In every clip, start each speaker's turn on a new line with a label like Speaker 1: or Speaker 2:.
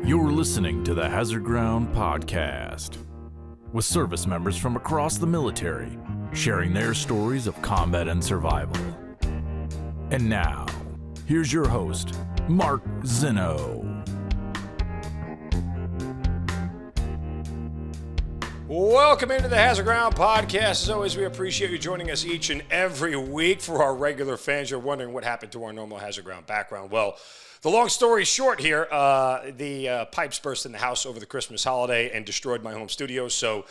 Speaker 1: You're listening to the Hazard Ground Podcast, with service members from across the military sharing their stories of combat and survival. And now, here's your host, Mark Zinno.
Speaker 2: Welcome into the Hazard Ground Podcast. As always, we appreciate you joining us each and every week. For our regular fans, you're wondering what happened to our normal Hazard Ground background. Well, the long story short here, the pipes burst in the house over the Christmas holiday and destroyed my home studio. So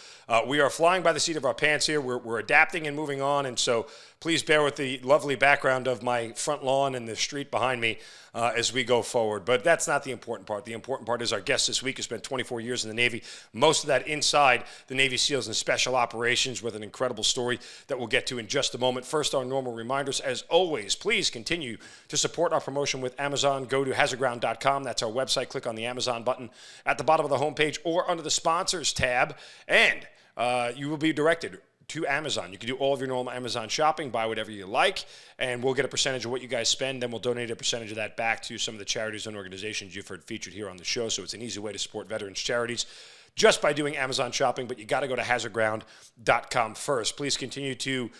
Speaker 2: we are flying by the seat of our pants here. We're adapting and moving on. And so please bear with the lovely background of my front lawn and the street behind me as we go forward. But that's not the important part. The important part is our guest this week has spent 24 years in the Navy, most of that inside the Navy SEALs and Special Operations, with an incredible story that we'll get to in just a moment. First, our normal reminders. As always, please continue to support our promotion with Amazon. Go to hazardground.com. That's our website. Click on the Amazon button at the bottom of the homepage or under the sponsors tab, and you will be directed to Amazon. You can do all of your normal Amazon shopping, buy whatever you like, and we'll get a percentage of what you guys spend. Then we'll donate a percentage of that back to some of the charities and organizations you've heard featured here on the show. So it's an easy way to support veterans charities just by doing Amazon shopping, but you got to go to hazardground.com first. Please continue to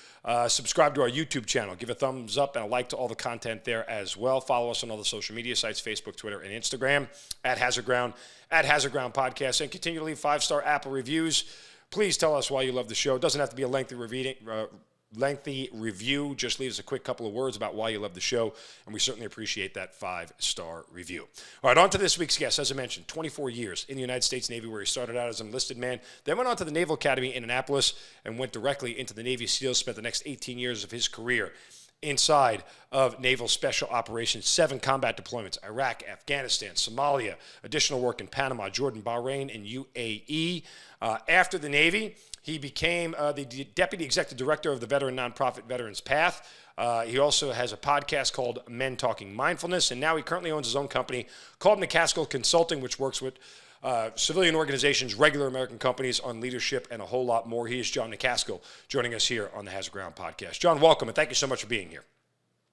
Speaker 2: subscribe to our YouTube channel. Give a thumbs up and a like to all the content there as well. Follow us on all the social media sites, Facebook, Twitter, and Instagram, at Hazard Ground Podcast, and continue to leave 5-star Apple reviews. Please tell us why you love the show. It doesn't have to be a lengthy review. Just leave us a quick couple of words about why you love the show, and we certainly appreciate that 5-star review. All right, on to this week's guest. As I mentioned, 24 years in the United States Navy, where he started out as an enlisted man, then went on to the Naval Academy in Annapolis and went directly into the Navy SEALs, spent the next 18 years of his career inside of Naval Special Operations, 7 combat deployments: Iraq, Afghanistan, Somalia, additional work in Panama, Jordan, Bahrain, and UAE. After the Navy, he became the Deputy Executive Director of the veteran nonprofit Veterans Path. He also has a podcast called Men Talking Mindfulness, and now he currently owns his own company called Macaskill Consulting, which works with civilian organizations, regular American companies on leadership, and a whole lot more. He is Jon Macaskill, joining us here on the Hazard Ground Podcast. Jon, welcome, and thank you so much for being here.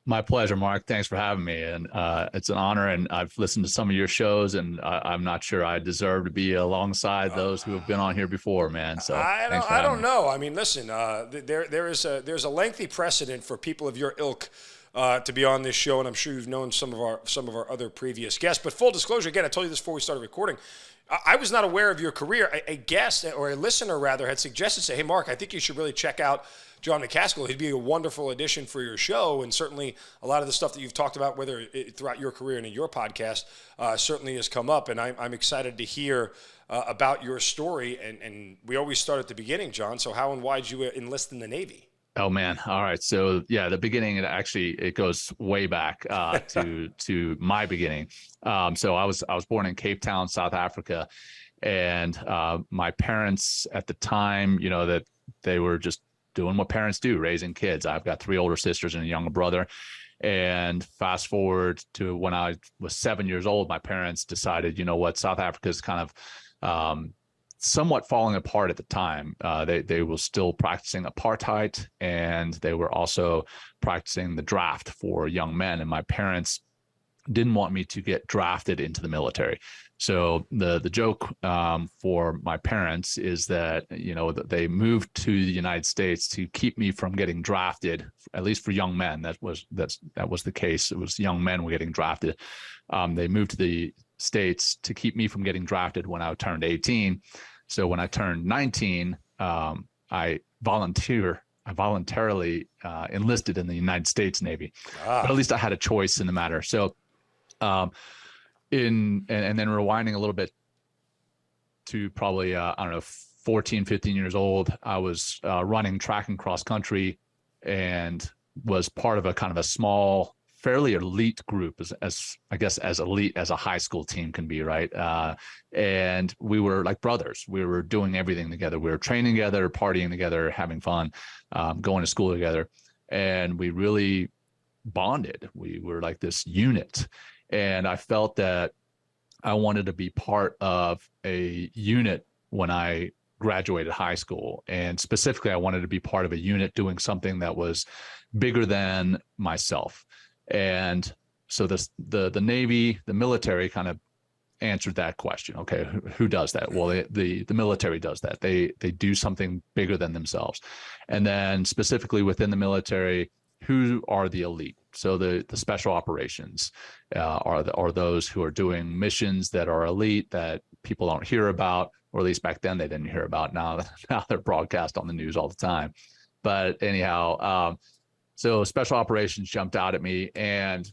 Speaker 3: My pleasure, Mark. Thanks for having me. And it's an honor. And I've listened to some of your shows, and I'm not sure I deserve to be alongside those who have been on here before, man. So
Speaker 2: I don't know. I mean, listen, there's a lengthy precedent for people of your ilk to be on this show, and I'm sure you've known some of our other previous guests. But full disclosure, again, I told you this before we started recording. I was not aware of your career. A guest, or a listener rather, had suggested, say, hey, Mark, I think you should really check out Jon Macaskill. He'd be a wonderful addition for your show, and certainly a lot of the stuff that you've talked about, whether throughout your career and in your podcast, certainly has come up, and I'm excited to hear about your story, and we always start at the beginning, Jon, so how and why did you enlist in the Navy?
Speaker 3: Oh, man. All right. So, yeah, the beginning, it goes way back to my beginning. So I was born in Cape Town, South Africa, and my parents at the time, that they were just doing what parents do, raising kids. I've got 3 older sisters and a younger brother. And fast forward to when I was 7 years old, my parents decided, South Africa is kind of somewhat falling apart at the time. They were still practicing apartheid, and they were also practicing the draft for young men. And my parents didn't want me to get drafted into the military. So the joke for my parents is that, they moved to the United States to keep me from getting drafted, at least for young men. That was the case. It was young men were getting drafted. They moved to the States to keep me from getting drafted when I turned 18. So when I turned 19, I voluntarily enlisted in the United States Navy. But at least I had a choice in the matter. So and then rewinding a little bit to probably, 14, 15 years old, I was running track and cross country and was part of a kind of a small, fairly elite group, as I guess as elite as a high school team can be, right? And we were like brothers. We were doing everything together. We were training together, partying together, having fun, going to school together. And we really bonded. We were like this unit. And I felt that I wanted to be part of a unit when I graduated high school. And specifically, I wanted to be part of a unit doing something that was bigger than myself. And so the Navy, the military kind of answered that question. Okay, who does that? Well, the military does that. They do something bigger than themselves. And then specifically within the military, who are the elite? So the special operations are those who are doing missions that are elite that people don't hear about, or at least back then they didn't hear about. Now they're broadcast on the news all the time. But anyhow, so special operations jumped out at me. And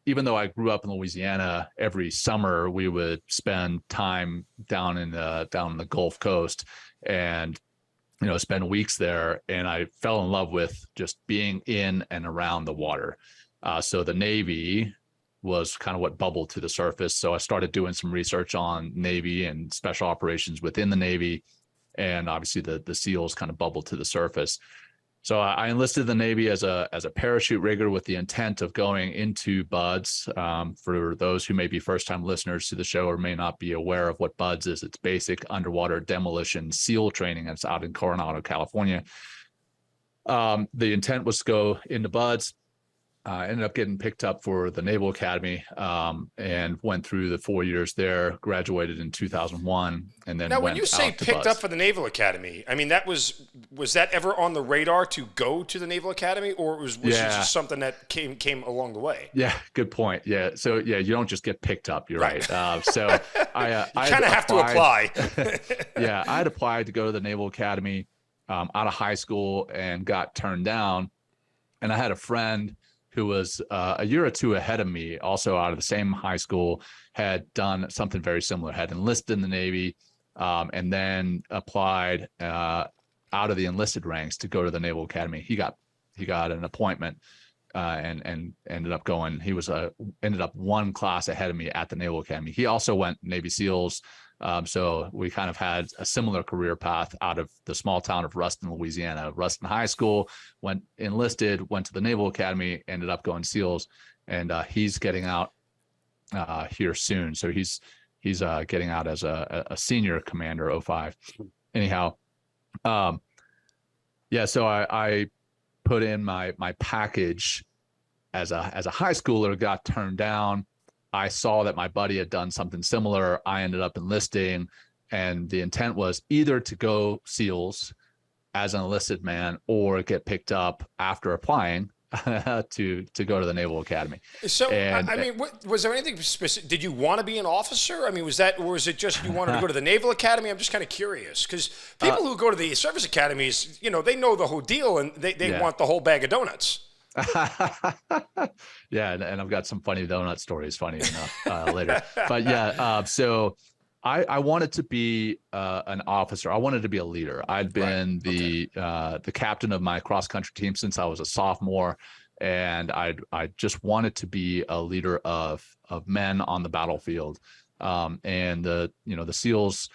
Speaker 3: even though I grew up in Louisiana, every summer we would spend time down in the Gulf Coast and spend weeks there. And I fell in love with just being in and around the water. So the Navy was kind of what bubbled to the surface. So I started doing some research on Navy and special operations within the Navy. And obviously the SEALs kind of bubbled to the surface. So I enlisted the Navy as a parachute rigger with the intent of going into BUDS. For those who may be first-time listeners to the show or may not be aware of what BUDS is, it's basic underwater demolition SEAL training. It's out in Coronado, California. The intent was to go into BUDS. I ended up getting picked up for the Naval Academy and went through the 4 years there, graduated in 2001, and then
Speaker 2: now,
Speaker 3: went
Speaker 2: when you say picked up for the Naval Academy, I mean, that was that ever on the radar to go to the Naval Academy, or was it just something that came along the way?
Speaker 3: Yeah, good point. Yeah, so yeah, you don't just get picked up. You're right. So I
Speaker 2: kind of have to apply.
Speaker 3: Yeah, I had applied to go to the Naval Academy out of high school and got turned down. And I had a friend who was a year or two ahead of me, also out of the same high school, had done something very similar, had enlisted in the Navy, and then applied out of the enlisted ranks to go to the Naval Academy. He got an appointment and ended up going. He was ended up one class ahead of me at the Naval Academy. He also went Navy SEALs. So we kind of had a similar career path out of the small town of Ruston, Louisiana. Ruston High School, enlisted, went to the Naval Academy, ended up going SEALs, and he's getting out here soon. So he's getting out as a senior commander, 05. Anyhow, yeah. So I put in my package as a high schooler, got turned down. I saw that my buddy had done something similar. I ended up enlisting, and the intent was either to go SEALs as an enlisted man or get picked up after applying to go to the Naval Academy.
Speaker 2: So, I mean, was there anything specific? Did you want to be an officer? I mean, was that, or was it just you wanted to go to the Naval Academy? I'm just kind of curious, because people who go to the service academies, they know the whole deal, and they want the whole bag of donuts.
Speaker 3: Yeah, and I've got some funny donut stories, funny enough, later. But yeah, so I wanted to be an officer. I wanted to be a leader. I'd been the captain of my cross country team since I was a sophomore, and I just wanted to be a leader of men on the battlefield. And the SEALs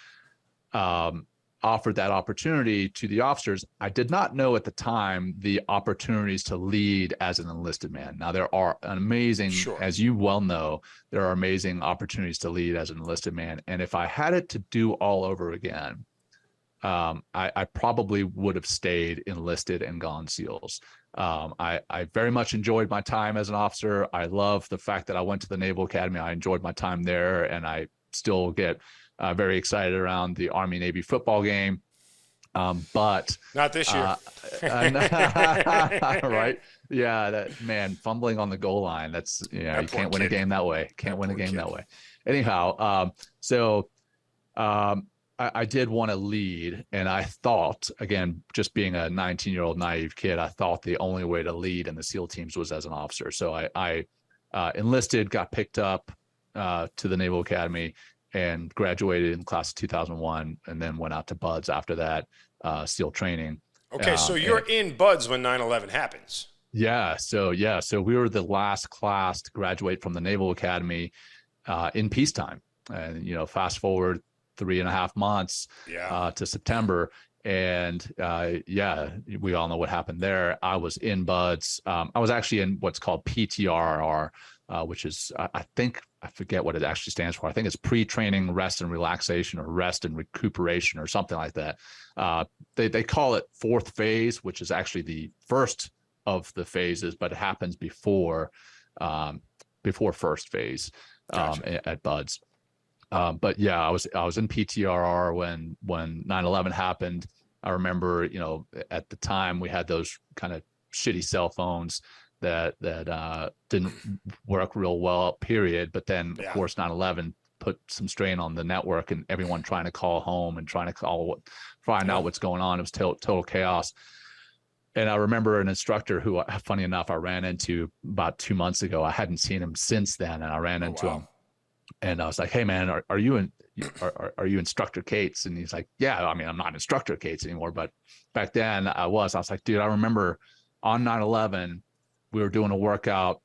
Speaker 3: offered that opportunity to the officers. I did not know at the time the opportunities to lead as an enlisted man. Now, there are amazing, as you well know, there are amazing opportunities to lead as an enlisted man. And if I had it to do all over again, I probably would have stayed enlisted and gone SEALs. I very much enjoyed my time as an officer. I love the fact that I went to the Naval Academy. I enjoyed my time there, and I still get very excited around the Army-Navy football game. But
Speaker 2: not this year.
Speaker 3: Right. Yeah. That, man, fumbling on the goal line. That's, you can't win a game that way. Can't win a game that way. Anyhow. So I did want to lead, and I thought, again, just being a 19-year-old naive kid, I thought the only way to lead in the SEAL teams was as an officer. So I enlisted, got picked up to the Naval Academy, and graduated in class of 2001, and then went out to BUDS after that, SEAL training.
Speaker 2: Okay, so you're in BUDS when 9/11 happens.
Speaker 3: Yeah, so we were the last class to graduate from the Naval Academy in peacetime. And, fast forward 3.5 months to September. And we all know what happened there. I was in BUDS. I was actually in what's called PTRR, which is, I think I forget what it actually stands for. I think it's pre-training rest and relaxation, or rest and recuperation, or something like that. They call it fourth phase, which is actually the first of the phases, but it happens before first phase at Buds. But yeah, I was in PTRR when 9/11 happened. I remember, at the time we had those kind of shitty cell phones that didn't work real well, period. But then, of course, 9/11 put some strain on the network, and everyone trying to call home and trying to find out what's going on. It was total chaos. And I remember an instructor who, funny enough, I ran into about 2 months ago. I hadn't seen him since then, and I ran into him, and I was like, "Hey, man, are you you Instructor Cates?" And he's like, "Yeah, I mean, I'm not Instructor Cates anymore, but back then I was." I was like, "Dude, I remember on 9/11, we were doing a workout,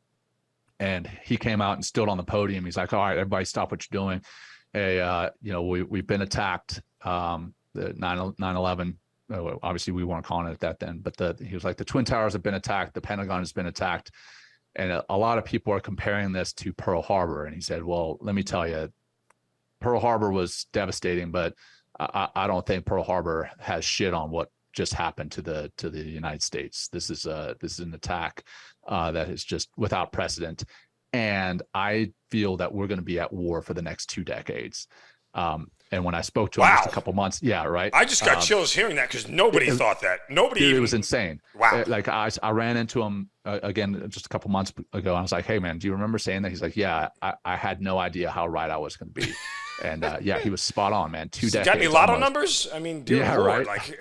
Speaker 3: and he came out and stood on the podium. He's like, 'All right, everybody, stop what you're doing. Hey, we've been attacked. The 9/11. Obviously, we weren't calling it that then, but he was like, the Twin Towers have been attacked. The Pentagon has been attacked, and a lot of people are comparing this to Pearl Harbor.' And he said, 'Well, let me tell you, Pearl Harbor was devastating, but I don't think Pearl Harbor has shit on what just happened to the United States. This is an attack that is just without precedent, and I feel that we're going to be at war for the next 2 decades.'" And when I spoke to him just a couple months, right?
Speaker 2: I just got chills hearing that, because nobody thought that.
Speaker 3: It was insane.
Speaker 2: Wow.
Speaker 3: Like I ran into him again just a couple months ago, and I was like, "Hey, man, do you remember saying that?" He's like, "Yeah, I had no idea how right I was going to be." And he was spot on, man. 2 decades.
Speaker 2: Got any lotto numbers? I mean, dear Lord,
Speaker 3: right.
Speaker 2: like,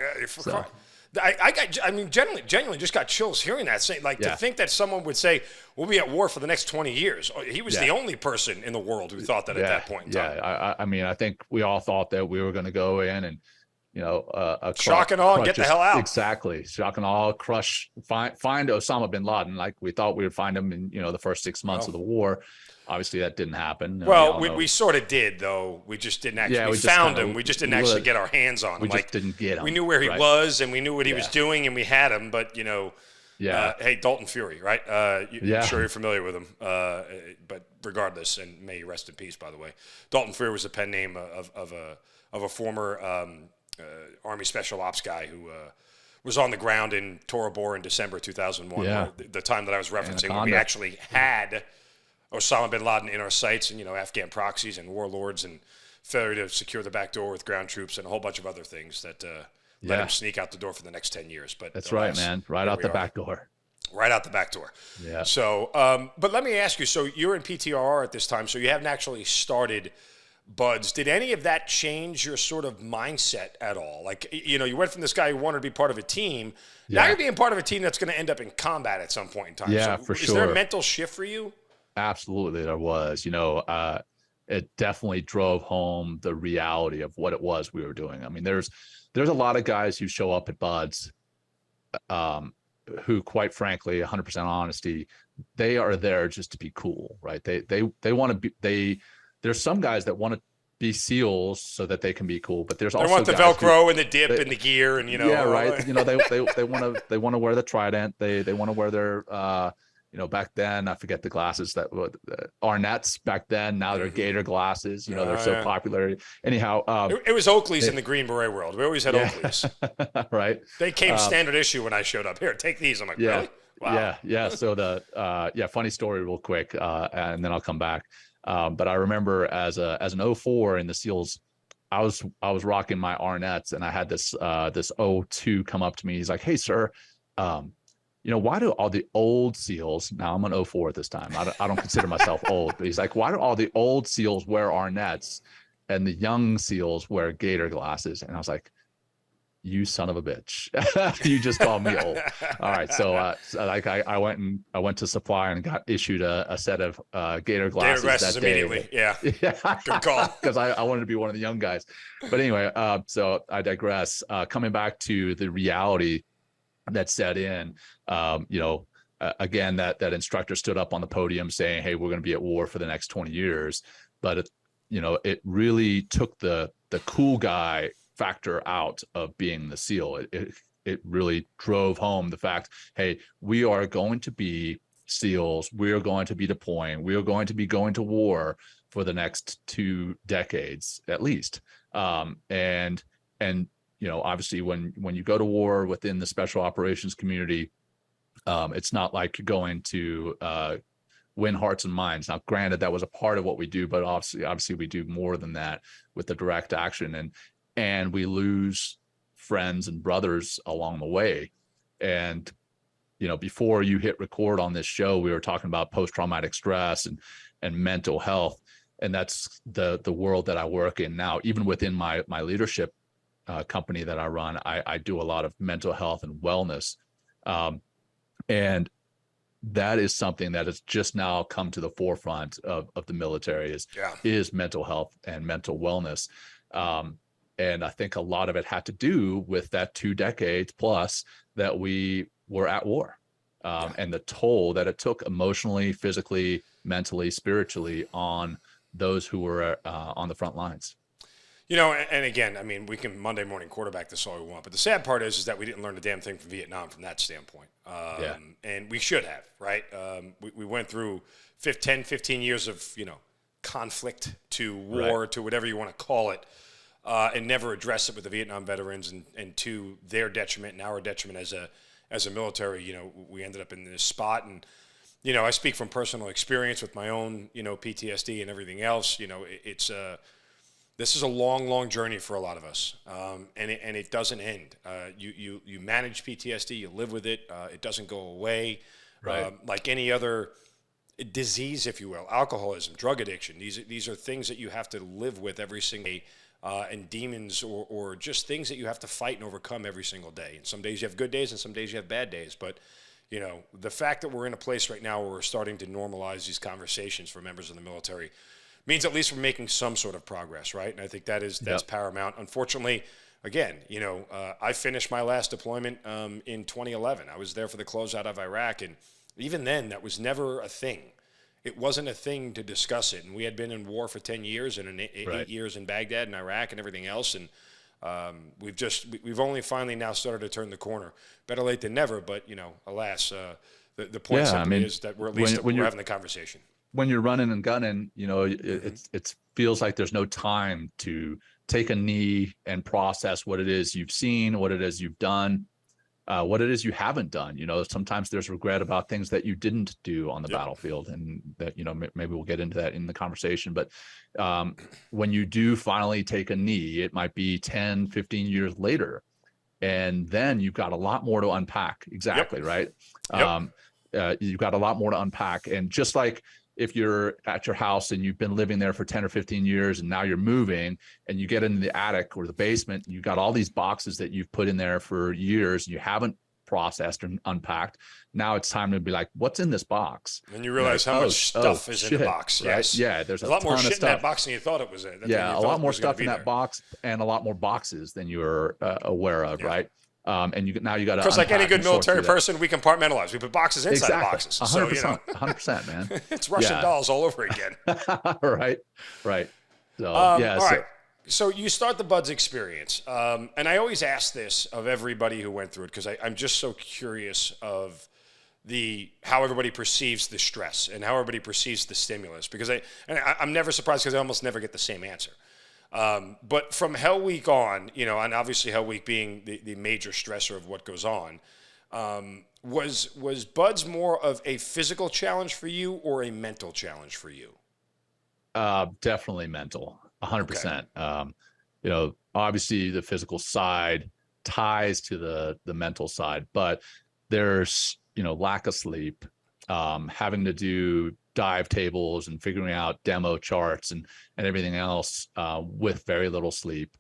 Speaker 2: I genuinely just got chills hearing that. Saying, to think that someone would say, "We'll be at war for the next 20 years." He was the only person in the world who thought that at that point in time.
Speaker 3: Yeah, I mean, I think we all thought that we were going to go in and,
Speaker 2: shock and awe and get the hell out.
Speaker 3: Exactly, shock and awe, find Osama bin Laden, like we thought we would find him in the first 6 months of the war. Obviously, that didn't happen.
Speaker 2: Well, we sort of did, though. We just didn't actually. We found him. We just didn't actually get our hands on him.
Speaker 3: We just didn't get him.
Speaker 2: We knew where he was, and we knew what he was doing, and we had him. But hey, Dalton Fury, right? I'm sure you're familiar with him. But regardless, and may he rest in peace, by the way. Dalton Fury was a pen name of a former Army Special Ops guy who was on the ground in Tora Bora in December 2001.
Speaker 3: Yeah.
Speaker 2: The time that I was referencing, when we actually had Osama bin Laden in our sights, and Afghan proxies and warlords, and failure to secure the back door with ground troops, and a whole bunch of other things that let him sneak out the door for the next 10 years. But
Speaker 3: that's right, man. Right out the back door.
Speaker 2: Right out the back door.
Speaker 3: Yeah.
Speaker 2: So, but let me ask you. So you're in PTRR at this time. So you haven't actually started Buds. Did any of that change your sort of mindset at all? Like, you went from this guy who wanted to be part of a team. Now you're being part of a team that's going to end up in combat at some point in time.
Speaker 3: Yeah,
Speaker 2: so
Speaker 3: for sure.
Speaker 2: Is there a mental shift for you?
Speaker 3: Absolutely, there was. It definitely drove home the reality of what it was we were doing. I mean, there's a lot of guys who show up at Buds, who, quite frankly, 100% honesty, they are there just to be cool, right? They want to be. There's some guys that want to be SEALs so that they can be cool, but there's also
Speaker 2: they want the Velcro and the dip and the gear, and
Speaker 3: yeah, right. They want to wear the trident. They want to wear their. Back then, I forget the glasses that were Arnett's back then. Now they're Gator glasses. They're so popular. Anyhow,
Speaker 2: it was Oakley's in the Green Beret world. We always had Oakley's.
Speaker 3: Right.
Speaker 2: They came standard issue when I showed up. Here, take these. I'm like, really? Wow.
Speaker 3: Yeah. So funny story, real quick, and then I'll come back. But I remember as an 04 in the SEALs, I was rocking my Arnett's, and I had this 02 come up to me. He's like, "Hey, sir. Why do all the old SEALs," now I'm an 04 at this time, I don't consider myself old, but he's like, "Why do all the old SEALs wear Arnett's and the young SEALs wear Gator glasses?" And I was like, "You son of a bitch." You just called me old. All right. So I went to Supply and got issued a set of Gator glasses.
Speaker 2: Gator glasses
Speaker 3: that day.
Speaker 2: Immediately. Yeah. Good call.
Speaker 3: Because I wanted to be one of the young guys. But anyway, so I digress. Coming back to the reality that set in, again, that instructor stood up on the podium saying, "Hey, we're going to be at war for the next 20 years. But it really took the cool guy factor out of being the SEAL. It really drove home the fact, hey, we are going to be SEALs. We're going to be deploying. We are going to be going to war for the next 2 decades at least. And obviously when you go to war within the special operations community, it's not like you're going to win hearts and minds. Now, granted, that was a part of what we do, but obviously we do more than that with the direct action, and we lose friends and brothers along the way. And before you hit record on this show, we were talking about post-traumatic stress and mental health, and that's the world that I work in now. Even within my leadership company that I run, I do a lot of mental health and wellness, and that is something that has just now come to the forefront of the military is mental health and mental wellness. And I think a lot of it had to do with that 2 decades plus that we were at war, and the toll that it took emotionally, physically, mentally, spiritually on those who were on the front lines.
Speaker 2: And again, I mean, we can Monday morning quarterback this all we want, but the sad part is that we didn't learn a damn thing from Vietnam from that standpoint. And we should have, right? We went through 10, 15 years of, conflict to war, to whatever you want to call it, and never address it with the Vietnam veterans, and to their detriment and our detriment as a military. We ended up in this spot, and I speak from personal experience with my own PTSD and everything else. This is a long, long journey for a lot of us, and it doesn't end. You manage PTSD, you live with it. It doesn't go away. Right. Like any other disease, if you will, alcoholism, drug addiction. These are things that you have to live with every single day, and demons or just things that you have to fight and overcome every single day. And some days you have good days, and some days you have bad days. But the fact that we're in a place right now where we're starting to normalize these conversations for members of the military means at least we're making some sort of progress, right? And I think that's paramount. Unfortunately, again, I finished my last deployment in 2011. I was there for the closeout of Iraq, and even then, that was never a thing. It wasn't a thing to discuss it, and we had been in war for 10 years and 8 years in Baghdad and Iraq and everything else, and we've only finally now started to turn the corner. Better late than never, but alas, the point simply is that we're at least we're having the conversation.
Speaker 3: When you're running and gunning, it feels like there's no time to take a knee and process what it is you've seen, what it is you've done, what it is you haven't done. Sometimes there's regret about things that you didn't do on the battlefield, and that, maybe we'll get into that in the conversation. But when you do finally take a knee, it might be 10, 15 years later, and then you've got a lot more to unpack. Exactly. Right. You've got a lot more to unpack. And just like if you're at your house and you've been living there for 10 or 15 years and now you're moving and you get into the attic or the basement, and you've got all these boxes that you've put in there for years and you haven't processed and unpacked. Now it's time to be like, what's in this box?
Speaker 2: And you realize how much stuff is in the box.
Speaker 3: Right?
Speaker 2: Yes.
Speaker 3: Yeah. There's a
Speaker 2: lot more
Speaker 3: ton
Speaker 2: shit
Speaker 3: of stuff
Speaker 2: in that box than you thought it was in.
Speaker 3: A lot more stuff in that box, and a lot more boxes than you were aware of. Right. And now you got to,
Speaker 2: because like any good military person, we compartmentalize. We put boxes inside the boxes.
Speaker 3: 100%, 100%, man.
Speaker 2: It's Russian dolls all over again.
Speaker 3: Right. So
Speaker 2: all right. So you start the Buds experience, and I always ask this of everybody who went through it, because I'm just so curious of how everybody perceives the stress and how everybody perceives the stimulus, because I'm never surprised, because I almost never get the same answer. But from Hell Week on, and obviously Hell Week being the major stressor of what goes on, was Buds more of a physical challenge for you or a mental challenge for you?
Speaker 3: Definitely mental, 100%. Okay. Obviously the physical side ties to the mental side, but there's, lack of sleep, having to do dive tables and figuring out demo charts and everything else with very little sleep,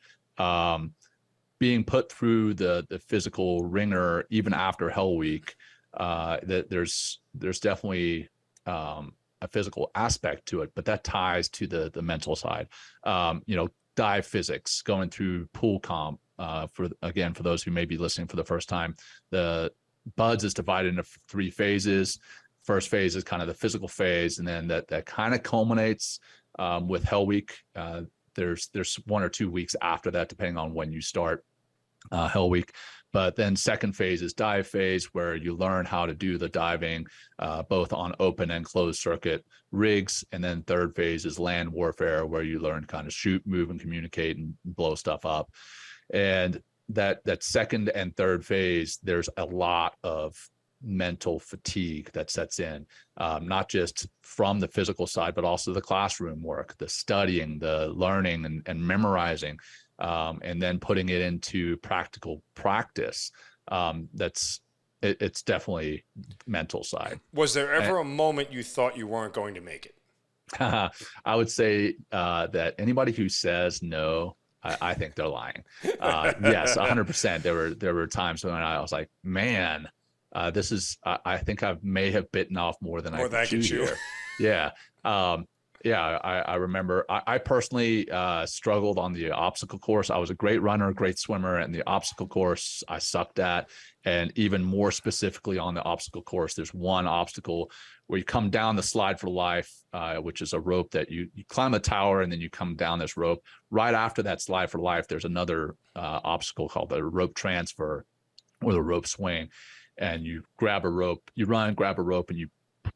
Speaker 3: being put through the physical ringer even after Hell Week. That there's definitely a physical aspect to it, but that ties to the mental side. Dive physics, going through pool comp, for those who may be listening for the first time, the Buds is divided into 3 phases. First phase is kind of the physical phase, and then that kind of culminates with Hell Week. There's 1 or 2 weeks after that, depending on when you start Hell Week. But then second phase is dive phase, where you learn how to do the diving, both on open and closed circuit rigs. And then third phase is land warfare, where you learn kind of shoot, move, and communicate and blow stuff up. And that second and third phase, there's a lot of mental fatigue that sets in, not just from the physical side, but also the classroom work, the studying, the learning and memorizing. And then putting it into practical practice. It's definitely mental side.
Speaker 2: Was there ever a moment you thought you weren't going to make it?
Speaker 3: I would say that anybody who says no, I think they're lying. Yes, 100%. There were times when I was like, man, this is. I think I may have bitten off more than I could chew here. Yeah. I remember I personally struggled on the obstacle course. I was a great runner, great swimmer, and the obstacle course I sucked at. And even more specifically on the obstacle course, there's one obstacle where you come down the slide for life, which is a rope that you climb a tower and then you come down this rope. Right after that slide for life, there's another obstacle called the rope transfer or the rope swing. And you grab a rope, you run, grab a rope, and you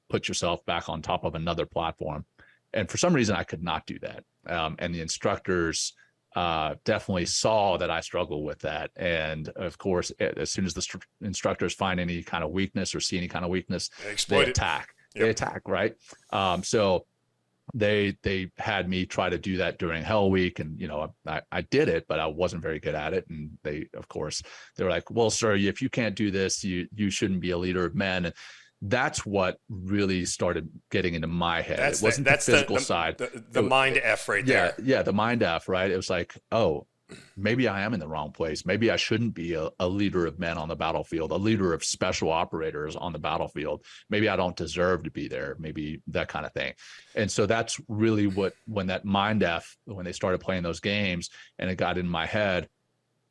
Speaker 3: put yourself back on top of another platform. And for some reason, I could not do that. And the instructors definitely saw that I struggled with that. And of course, as soon as the instructors find any kind of weakness or see any kind of weakness, they attack. Yep. They attack, right? So they had me try to do that during Hell Week. And, I did it, but I wasn't very good at it. And they were like, well, sir, if you can't do this, you shouldn't be a leader of men. And that's what really started getting into my head. It wasn't the physical side.
Speaker 2: The mind F right there.
Speaker 3: Yeah, the mind F, right? It was like, oh, maybe I am in the wrong place. Maybe I shouldn't be a leader of men on the battlefield, a leader of special operators on the battlefield. Maybe I don't deserve to be there, maybe that kind of thing. And so that's really when that mind F, when they started playing those games and it got in my head,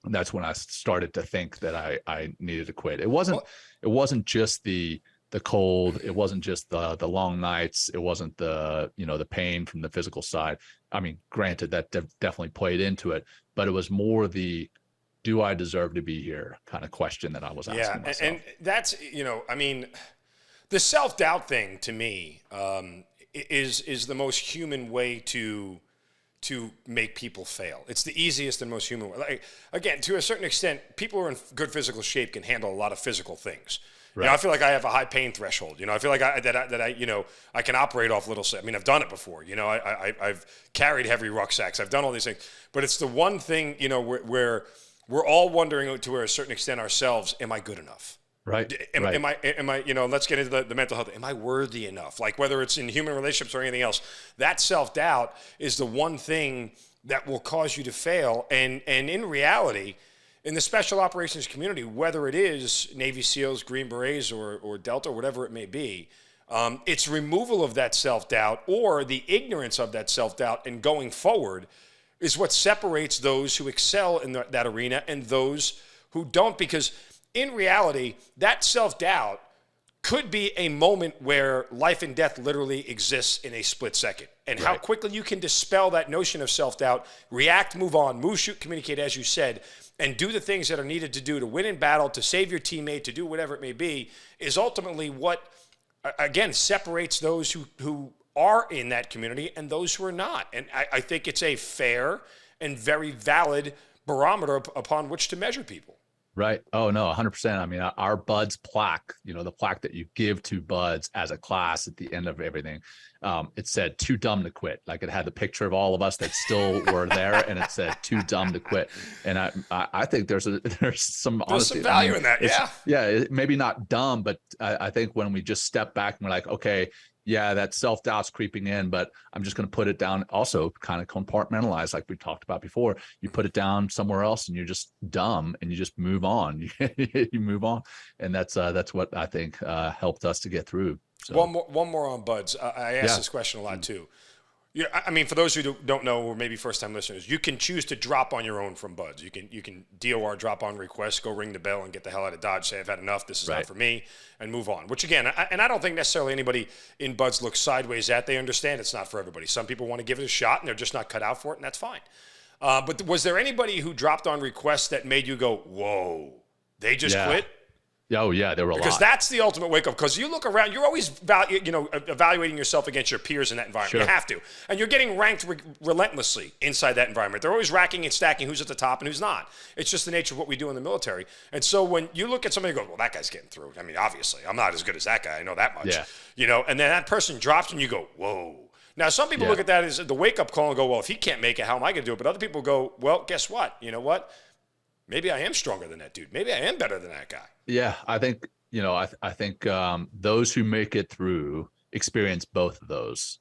Speaker 3: that's when I started to think that I needed to quit. It wasn't just the cold. It wasn't just the long nights. It wasn't the pain from the physical side. I mean, granted, that definitely played into it, but it was more the, do I deserve to be here kind of question that I was asking myself.
Speaker 2: And that's, the self-doubt thing to me is the most human way to make people fail. It's the easiest and most human way. Like, again, to a certain extent, people who are in good physical shape can handle a lot of physical things. Right. I feel like I have a high pain threshold. I feel like I can operate off little. I mean, I've done it before. I've carried heavy rucksacks. I've done all these things. But it's the one thing, where we're all wondering to a certain extent ourselves, am I good enough?
Speaker 3: Right.
Speaker 2: Am I? Let's get into the mental health. Am I worthy enough? Like whether it's in human relationships or anything else, that self-doubt is the one thing that will cause you to fail. And in reality, in the special operations community, whether it is Navy SEALs, Green Berets, or Delta, whatever it may be, it's removal of that self-doubt or the ignorance of that self-doubt and going forward is what separates those who excel in that arena and those who don't. Because in reality, that self-doubt could be a moment where life and death literally exists in a split second. And how quickly you can dispel that notion of self-doubt, react, move on, move, shoot, communicate, as you said, and do the things that are needed to do to win in battle, to save your teammate, to do whatever it may be, is ultimately what, again, separates those who are in that community and those who are not. And I think it's a fair and very valid barometer upon which to measure people.
Speaker 3: Right. Oh, no, 100%. I mean, our BUDS plaque, the plaque that you give to BUDS as a class at the end of everything, it said too dumb to quit. Like it had the picture of all of us that still were there and it said too dumb to quit. And I think there's some
Speaker 2: value in that. Yeah.
Speaker 3: Yeah. Maybe not dumb, but I think when we just step back and we're like, okay, yeah, that self-doubt's creeping in, but I'm just going to put it down. Also kind of compartmentalize, like we talked about before. You put it down somewhere else and you're just dumb and you just move on. You move on. And that's what I think helped us to get through. So.
Speaker 2: One more on BUDS. I ask this question a lot too. I mean, for those who don't know, or maybe first-time listeners, you can choose to drop on your own from BUDS. You can DOR drop on request, go ring the bell and get the hell out of Dodge, say I've had enough, this is not for me, and move on. Which again, I don't think necessarily anybody in BUDS looks sideways at. They understand it's not for everybody. Some people want to give it a shot and they're just not cut out for it, and that's fine. But was there anybody who dropped on request that made you go, whoa, They just quit?
Speaker 3: Oh, yeah, there were a lot.
Speaker 2: Because that's the ultimate wake-up. Because you look around, you're always evaluating yourself against your peers in that environment.
Speaker 3: Sure.
Speaker 2: You have to. And you're getting ranked relentlessly inside that environment. They're always racking and stacking who's at the top and who's not. It's just the nature of what we do in the military. And so when you look at somebody and go, well, that guy's getting through. I mean, obviously, I'm not as good as that guy. I know that much.
Speaker 3: Yeah.
Speaker 2: And then that person drops and you go, whoa. Now, some people look at that as the wake-up call and go, well, if he can't make it, how am I going to do it? But other people go, well, guess what? You know what? Maybe I am stronger than that dude. Maybe I am better than that guy.
Speaker 3: Yeah, I think, I think those who make it through experience both of those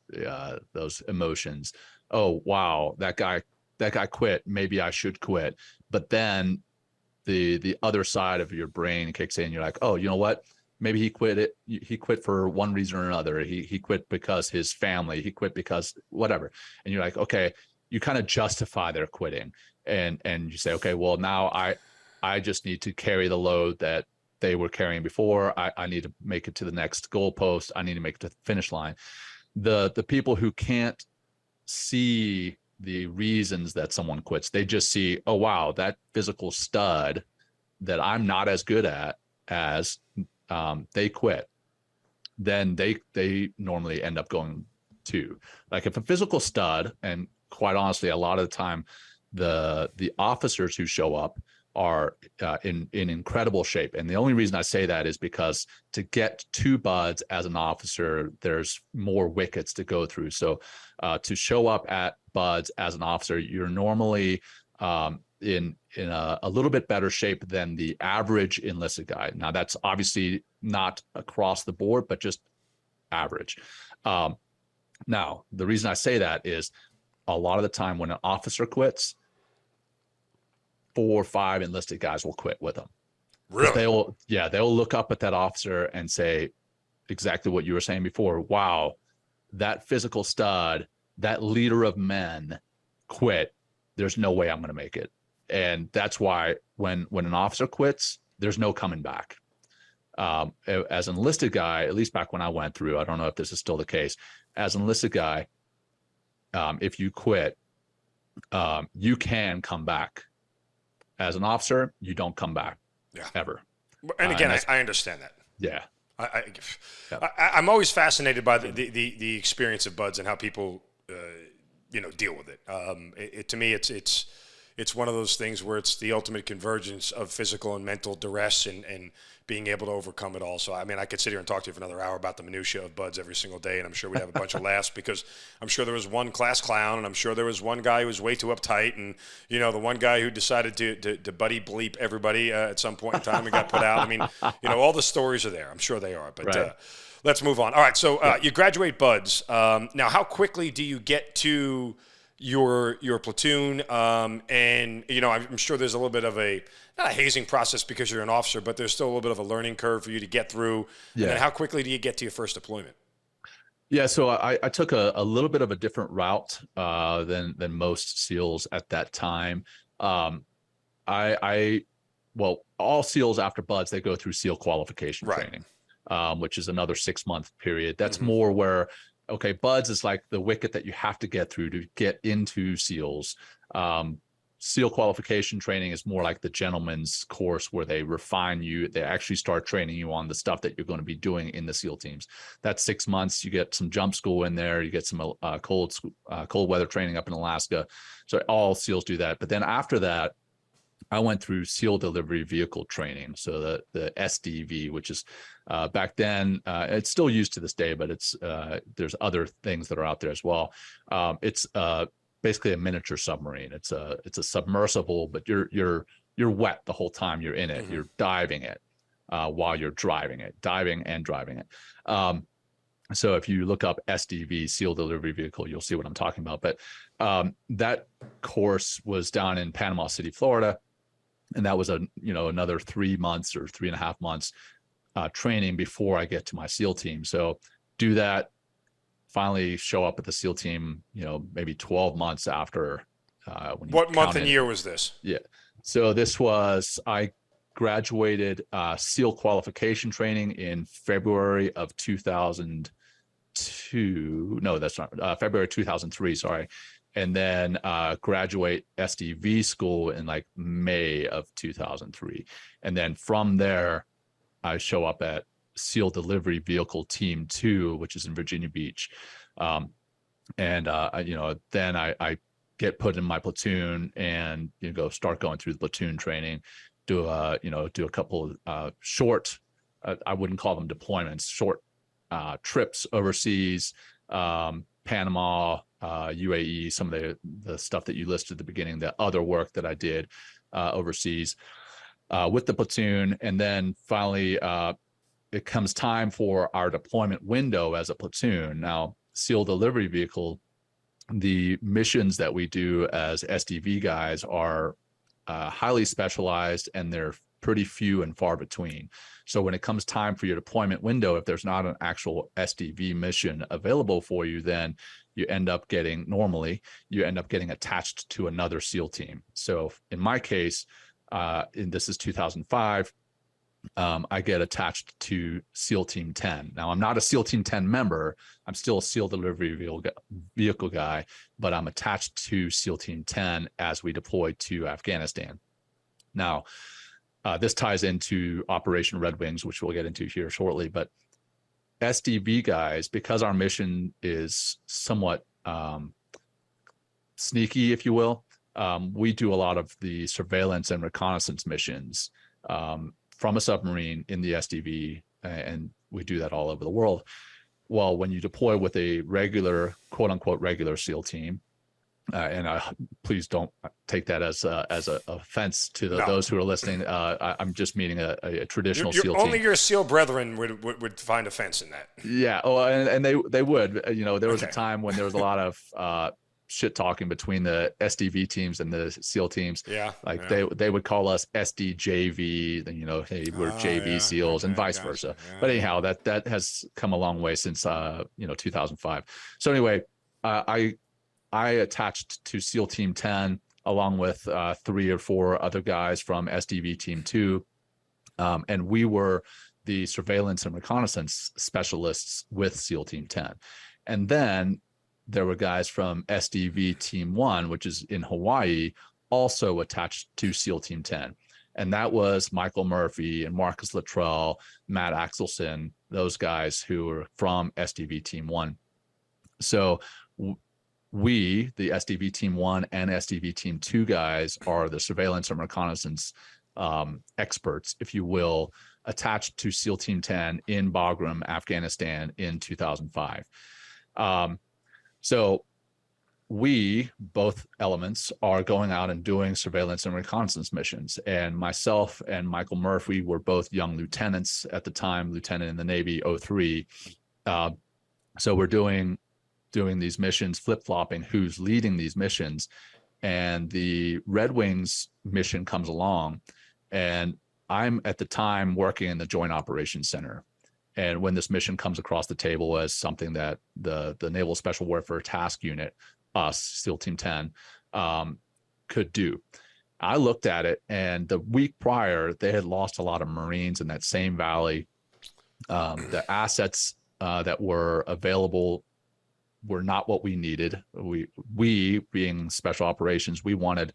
Speaker 3: emotions. Oh, wow, that guy quit. Maybe I should quit. But then the other side of your brain kicks in. You're like, oh, you know what? Maybe he quit for one reason or another. He quit because his family, he quit because whatever. And you're like, okay, you kind of justify their quitting and you say, okay, well, now I just need to carry the load that they were carrying before. I need to make it to the next goalpost. I need to make it to the finish line. The people who can't see the reasons that someone quits, they just see, oh, wow, that physical stud that I'm not as good at as they quit, then they normally end up going too. Like if a physical stud, and quite honestly, a lot of the time, the officers who show up are in incredible shape. And the only reason I say that is because to get to buds as an officer, there's more wickets to go through. So to show up at buds as an officer, you're normally in a little bit better shape than the average enlisted guy. Now, that's obviously not across the board, but just average. Now, the reason I say that is a lot of the time when an officer quits, 4 or 5 enlisted guys will quit with them.
Speaker 2: Really?
Speaker 3: They'll look up at that officer and say exactly what you were saying before. Wow, that physical stud, that leader of men quit. There's no way I'm going to make it. And that's why when an officer quits, there's no coming back. As an enlisted guy, at least back when I went through, I don't know if this is still the case. As an enlisted guy, if you quit, you can come back. As an officer, you don't come back ever.
Speaker 2: And again, I understand that.
Speaker 3: Yeah.
Speaker 2: I'm always fascinated by the experience of buds and how people deal with it. To me, it's one of those things where it's the ultimate convergence of physical and mental duress and being able to overcome it all. So, I mean, I could sit here and talk to you for another hour about the minutia of buds every single day, and I'm sure we'd have a bunch of laughs because I'm sure there was one class clown, and I'm sure there was one guy who was way too uptight, and, the one guy who decided to buddy bleep everybody at some point in time and got put out. I mean, all the stories are there. I'm sure they are. But
Speaker 3: right.
Speaker 2: Let's move on. All right, so you graduate buds. Now, how quickly do you get to your platoon? And I'm sure there's a little bit of not a hazing process because you're an officer, but there's still a little bit of a learning curve for you to get through. Yeah. And then how quickly do you get to your first deployment?
Speaker 3: Yeah, so I took a little bit of a different route than most SEALs at that time. All SEALs after buds, they go through SEAL qualification training, which is another 6-month period. That's more where, okay, buds is like the wicket that you have to get through to get into SEALs. SEAL qualification training is more like the gentleman's course where they refine you. They actually start training you on the stuff that you're going to be doing in the SEAL teams. That's 6 months. You get some jump school in there. You get some cold weather training up in Alaska. So all SEALs do that. But then after that, I went through SEAL delivery vehicle training. So the SDV, which is back then, it's still used to this day, but it's there's other things that are out there as well. It's basically a miniature submarine. It's a submersible, but you're wet the whole time you're in it. You're diving it while you're diving and driving it. So if you look up SDV, SEAL delivery vehicle, you'll see what I'm talking about. But that course was down in Panama City, Florida. And that was another 3 months or 3.5 months training before I get to my SEAL team. So do that, finally show up at the SEAL team, maybe 12 months after.
Speaker 2: What month and year was this?
Speaker 3: Yeah. So I graduated SEAL qualification training in February of 2002. No, that's not February 2003. Sorry. and then graduate SDV school in like May of 2003. And then from there, I show up at SEAL Delivery Vehicle Team 2, which is in Virginia Beach. Then I get put in my platoon and start going through the platoon training, do a couple of short, I wouldn't call them deployments, short trips overseas, Panama, UAE, some of the stuff that you listed at the beginning, the other work that I did overseas with the platoon. And then finally, it comes time for our deployment window as a platoon. Now, SEAL Delivery Vehicle, the missions that we do as SDV guys are highly specialized, and they're pretty few and far between. So when it comes time for your deployment window, if there's not an actual SDV mission available for you, then you end up getting attached to another SEAL team. So in my case, this is 2005, I get attached to SEAL Team 10. Now, I'm not a SEAL Team 10 member. I'm still a SEAL Delivery Vehicle guy, but I'm attached to SEAL Team 10 as we deploy to Afghanistan. Now, this ties into Operation Red Wings, which we'll get into here shortly. But SDV guys, because our mission is somewhat sneaky, if you will, we do a lot of the surveillance and reconnaissance missions from a submarine in the SDV, and we do that all over the world. Well, when you deploy with a regular, quote unquote, regular SEAL team, and please don't take that as a offense to those who are listening. I'm just meaning a traditional SEAL team.
Speaker 2: Only your SEAL brethren would find offense in that. Yeah.
Speaker 3: Oh, and they would. There was a time when there was a lot of shit talking between the SDV teams and the SEAL teams.
Speaker 2: Yeah.
Speaker 3: They would call us SDJV, hey, we're JV SEALs, and vice versa. Yeah. But anyhow, that has come a long way since 2005. So anyway, I attached to SEAL Team 10 along with 3 or 4 other guys from SDV Team 2, and we were the surveillance and reconnaissance specialists with SEAL Team 10. And then there were guys from SDV Team 1, which is in Hawaii, also attached to SEAL Team 10. And that was Michael Murphy and Marcus Luttrell, Matt Axelson, those guys who were from SDV Team 1. So we, the SDV Team 1 and SDV Team 2 guys, are the surveillance and reconnaissance experts, if you will, attached to SEAL Team 10 in Bagram, Afghanistan in 2005. So we, both elements, are going out and doing surveillance and reconnaissance missions. And myself and Michael Murphy were both young lieutenants at the time, lieutenant in the Navy, 03. So we're doing these missions, flip-flopping who's leading these missions. And the Red Wings mission comes along, and I'm at the time working in the Joint Operations Center. And when this mission comes across the table as something that the Naval Special Warfare Task Unit, us, SEAL Team 10, could do, I looked at it, and the week prior, they had lost a lot of Marines in that same valley. The assets that were available were not what we needed. We being special operations, we wanted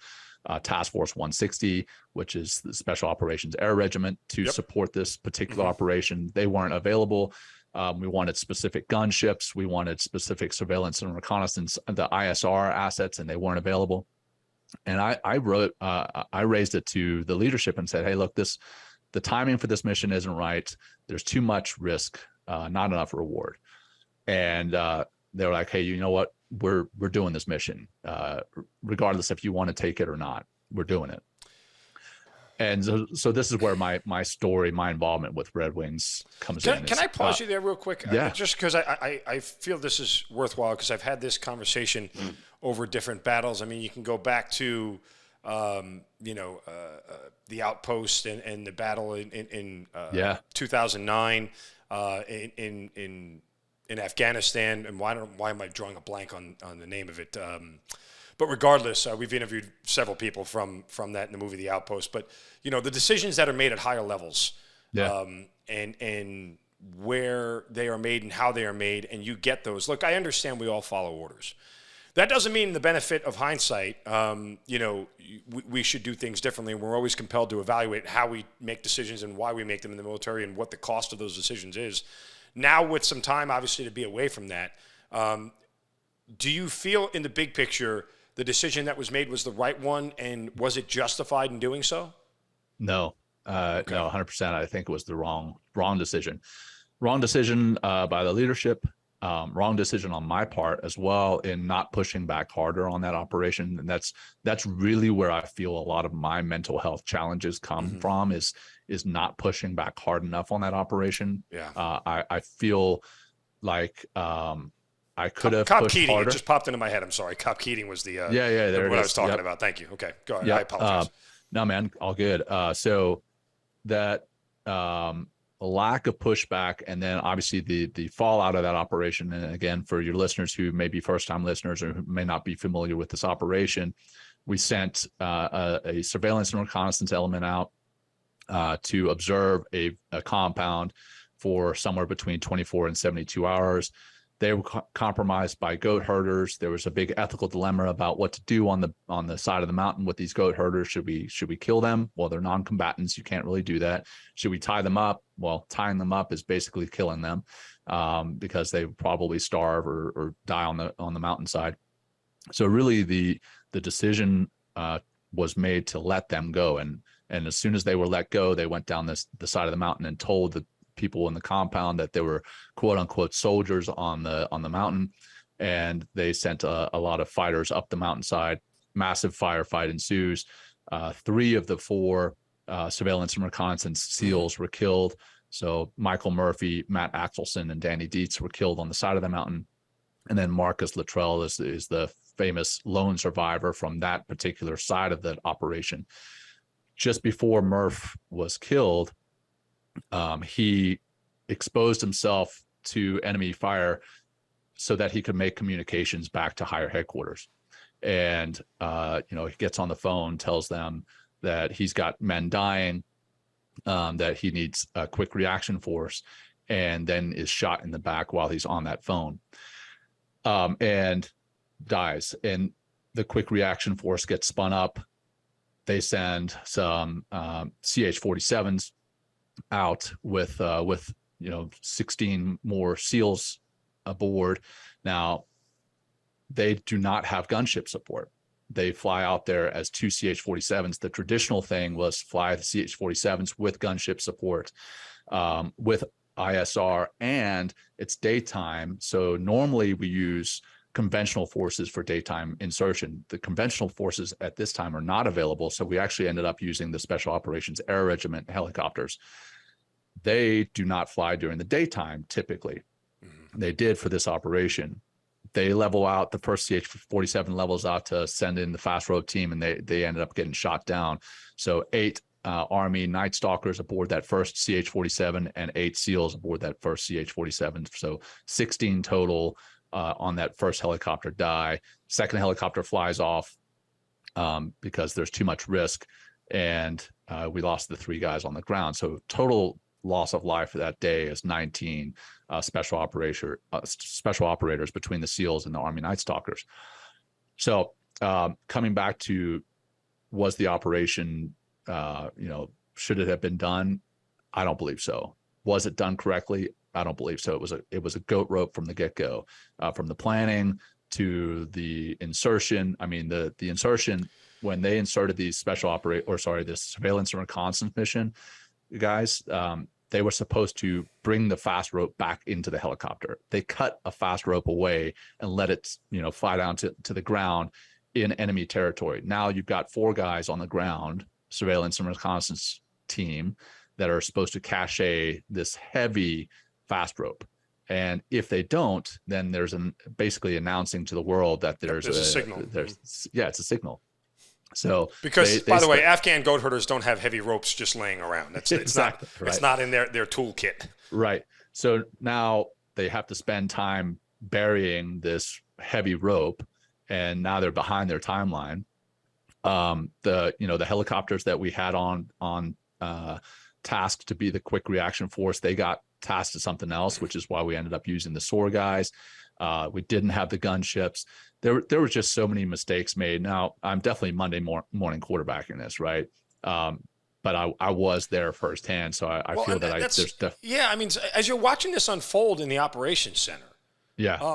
Speaker 3: Task Force 160, which is the Special Operations Air Regiment, to support this particular operation. They weren't available. We wanted specific gunships. We wanted specific surveillance and reconnaissance, the ISR assets, and they weren't available. And I raised it to the leadership and said, hey, look, the timing for this mission isn't right. There's too much risk, not enough reward. And they were like, hey, you know what? We're doing this mission, regardless if you want to take it or not. We're doing it. And so this is where my story, my involvement with Red Wings comes in.
Speaker 2: Can I pause you there real quick?
Speaker 3: Yeah.
Speaker 2: Just because I feel this is worthwhile, because I've had this conversation over different battles. I mean, you can go back to, the outpost and the battle in 2009 in Afghanistan, and why am I drawing a blank on the name of it? But regardless, we've interviewed several people from that in the movie The Outpost. But the decisions that are made at higher levels, and where they are made and how they are made, and you get those. Look, I understand we all follow orders, That doesn't mean the benefit of hindsight, we should do things differently. We're always compelled to evaluate how we make decisions and why we make them in the military and what the cost of those decisions is. Now, with some time, obviously, to be away from that, do you feel in the big picture the decision that was made was the right one, and was it justified in doing so?
Speaker 3: No,
Speaker 2: Okay.
Speaker 3: no, 100%. I think it was the wrong decision. Wrong decision by the leadership. Wrong decision on my part as well in not pushing back harder on that operation. And that's really where I feel a lot of my mental health challenges come from is not pushing back hard enough on that operation.
Speaker 2: Yeah.
Speaker 3: I feel like I could have
Speaker 2: Cop
Speaker 3: pushed
Speaker 2: Keating,
Speaker 3: harder.
Speaker 2: It just popped into my head. I'm sorry. Cop Keating was
Speaker 3: there
Speaker 2: what I was talking
Speaker 3: Yep.
Speaker 2: about. Thank you. Okay, go ahead.
Speaker 3: Yep.
Speaker 2: I apologize.
Speaker 3: No, man, all good. So that lack of pushback, and then obviously the fallout of that operation. And again, for your listeners who may be first-time listeners or who may not be familiar with this operation, we sent a surveillance and reconnaissance element out to observe a compound for somewhere between 24 and 72 hours. They were compromised by goat herders. There was a big ethical dilemma about what to do on the side of the mountain with these goat herders. Should we kill them? Well, they're non-combatants. You can't really do that. Should we tie them up? Well, tying them up is basically killing them because they probably starve or die on the mountainside. So really, the decision was made to let them go, and as soon as they were let go, they went down the side of the mountain and told the people in the compound that there were quote unquote soldiers on the mountain, and they sent a lot of fighters up the mountainside. Massive firefight ensues. 3 of the 4 surveillance and reconnaissance SEALs were killed. So Michael Murphy, Matt Axelson, and Danny Dietz were killed on the side of the mountain. And then Marcus Luttrell is the famous lone survivor from that particular side of the operation. Just before Murph was killed, he exposed himself to enemy fire so that he could make communications back to higher headquarters. And, he gets on the phone, tells them that he's got men dying, that he needs a quick reaction force, and then is shot in the back while he's on that phone, and dies. And the quick reaction force gets spun up. They send some CH-47s out with 16 more SEALs aboard. Now, they do not have gunship support. They fly out there as 2 CH-47s. The traditional thing was fly the CH-47s with gunship support, with ISR, and it's daytime. So normally we use conventional forces for daytime insertion. The conventional forces at this time are not available, so we actually ended up using the Special Operations Air Regiment helicopters. They do not fly during the daytime typically. They did for this operation. They level out, the first CH-47 levels out to send in the fast rope team, and they ended up getting shot down. So 8 Army Night Stalkers aboard that first CH-47 and 8 SEALs aboard that first CH-47. So 16 total on that first helicopter die. Second helicopter flies off because there's too much risk, and we lost the 3 guys on the ground. So total loss of life for that day is 19 special operators between the SEALs and the Army Night Stalkers. So coming back to, was the operation, should it have been done? I don't believe so. Was it done correctly? I don't believe so. It was a goat rope from the get-go, from the planning to the insertion. I mean, the insertion, when they inserted these this surveillance and reconnaissance mission, guys, they were supposed to bring the fast rope back into the helicopter. They cut a fast rope away and let it, fly down to the ground in enemy territory. Now you've got 4 guys on the ground, surveillance and reconnaissance team, that are supposed to cache this heavy fast rope. And if they don't, then there's basically announcing to the world that there's
Speaker 2: a signal.
Speaker 3: It's a signal. So
Speaker 2: because by the way, Afghan goat herders don't have heavy ropes just laying around. It's
Speaker 3: exactly,
Speaker 2: not
Speaker 3: right.
Speaker 2: It's not in their toolkit.
Speaker 3: Right. So now they have to spend time burying this heavy rope, and now they're behind their timeline. The helicopters that we had on task to be the quick reaction force, they got tasked to something else, which is why we ended up using the SOAR guys. We didn't have the gunships. There were just so many mistakes made. Now, I'm definitely Monday morning quarterbacking this, right? But I was there firsthand, so I feel that
Speaker 2: yeah. I mean, as you're watching this unfold in the operations center,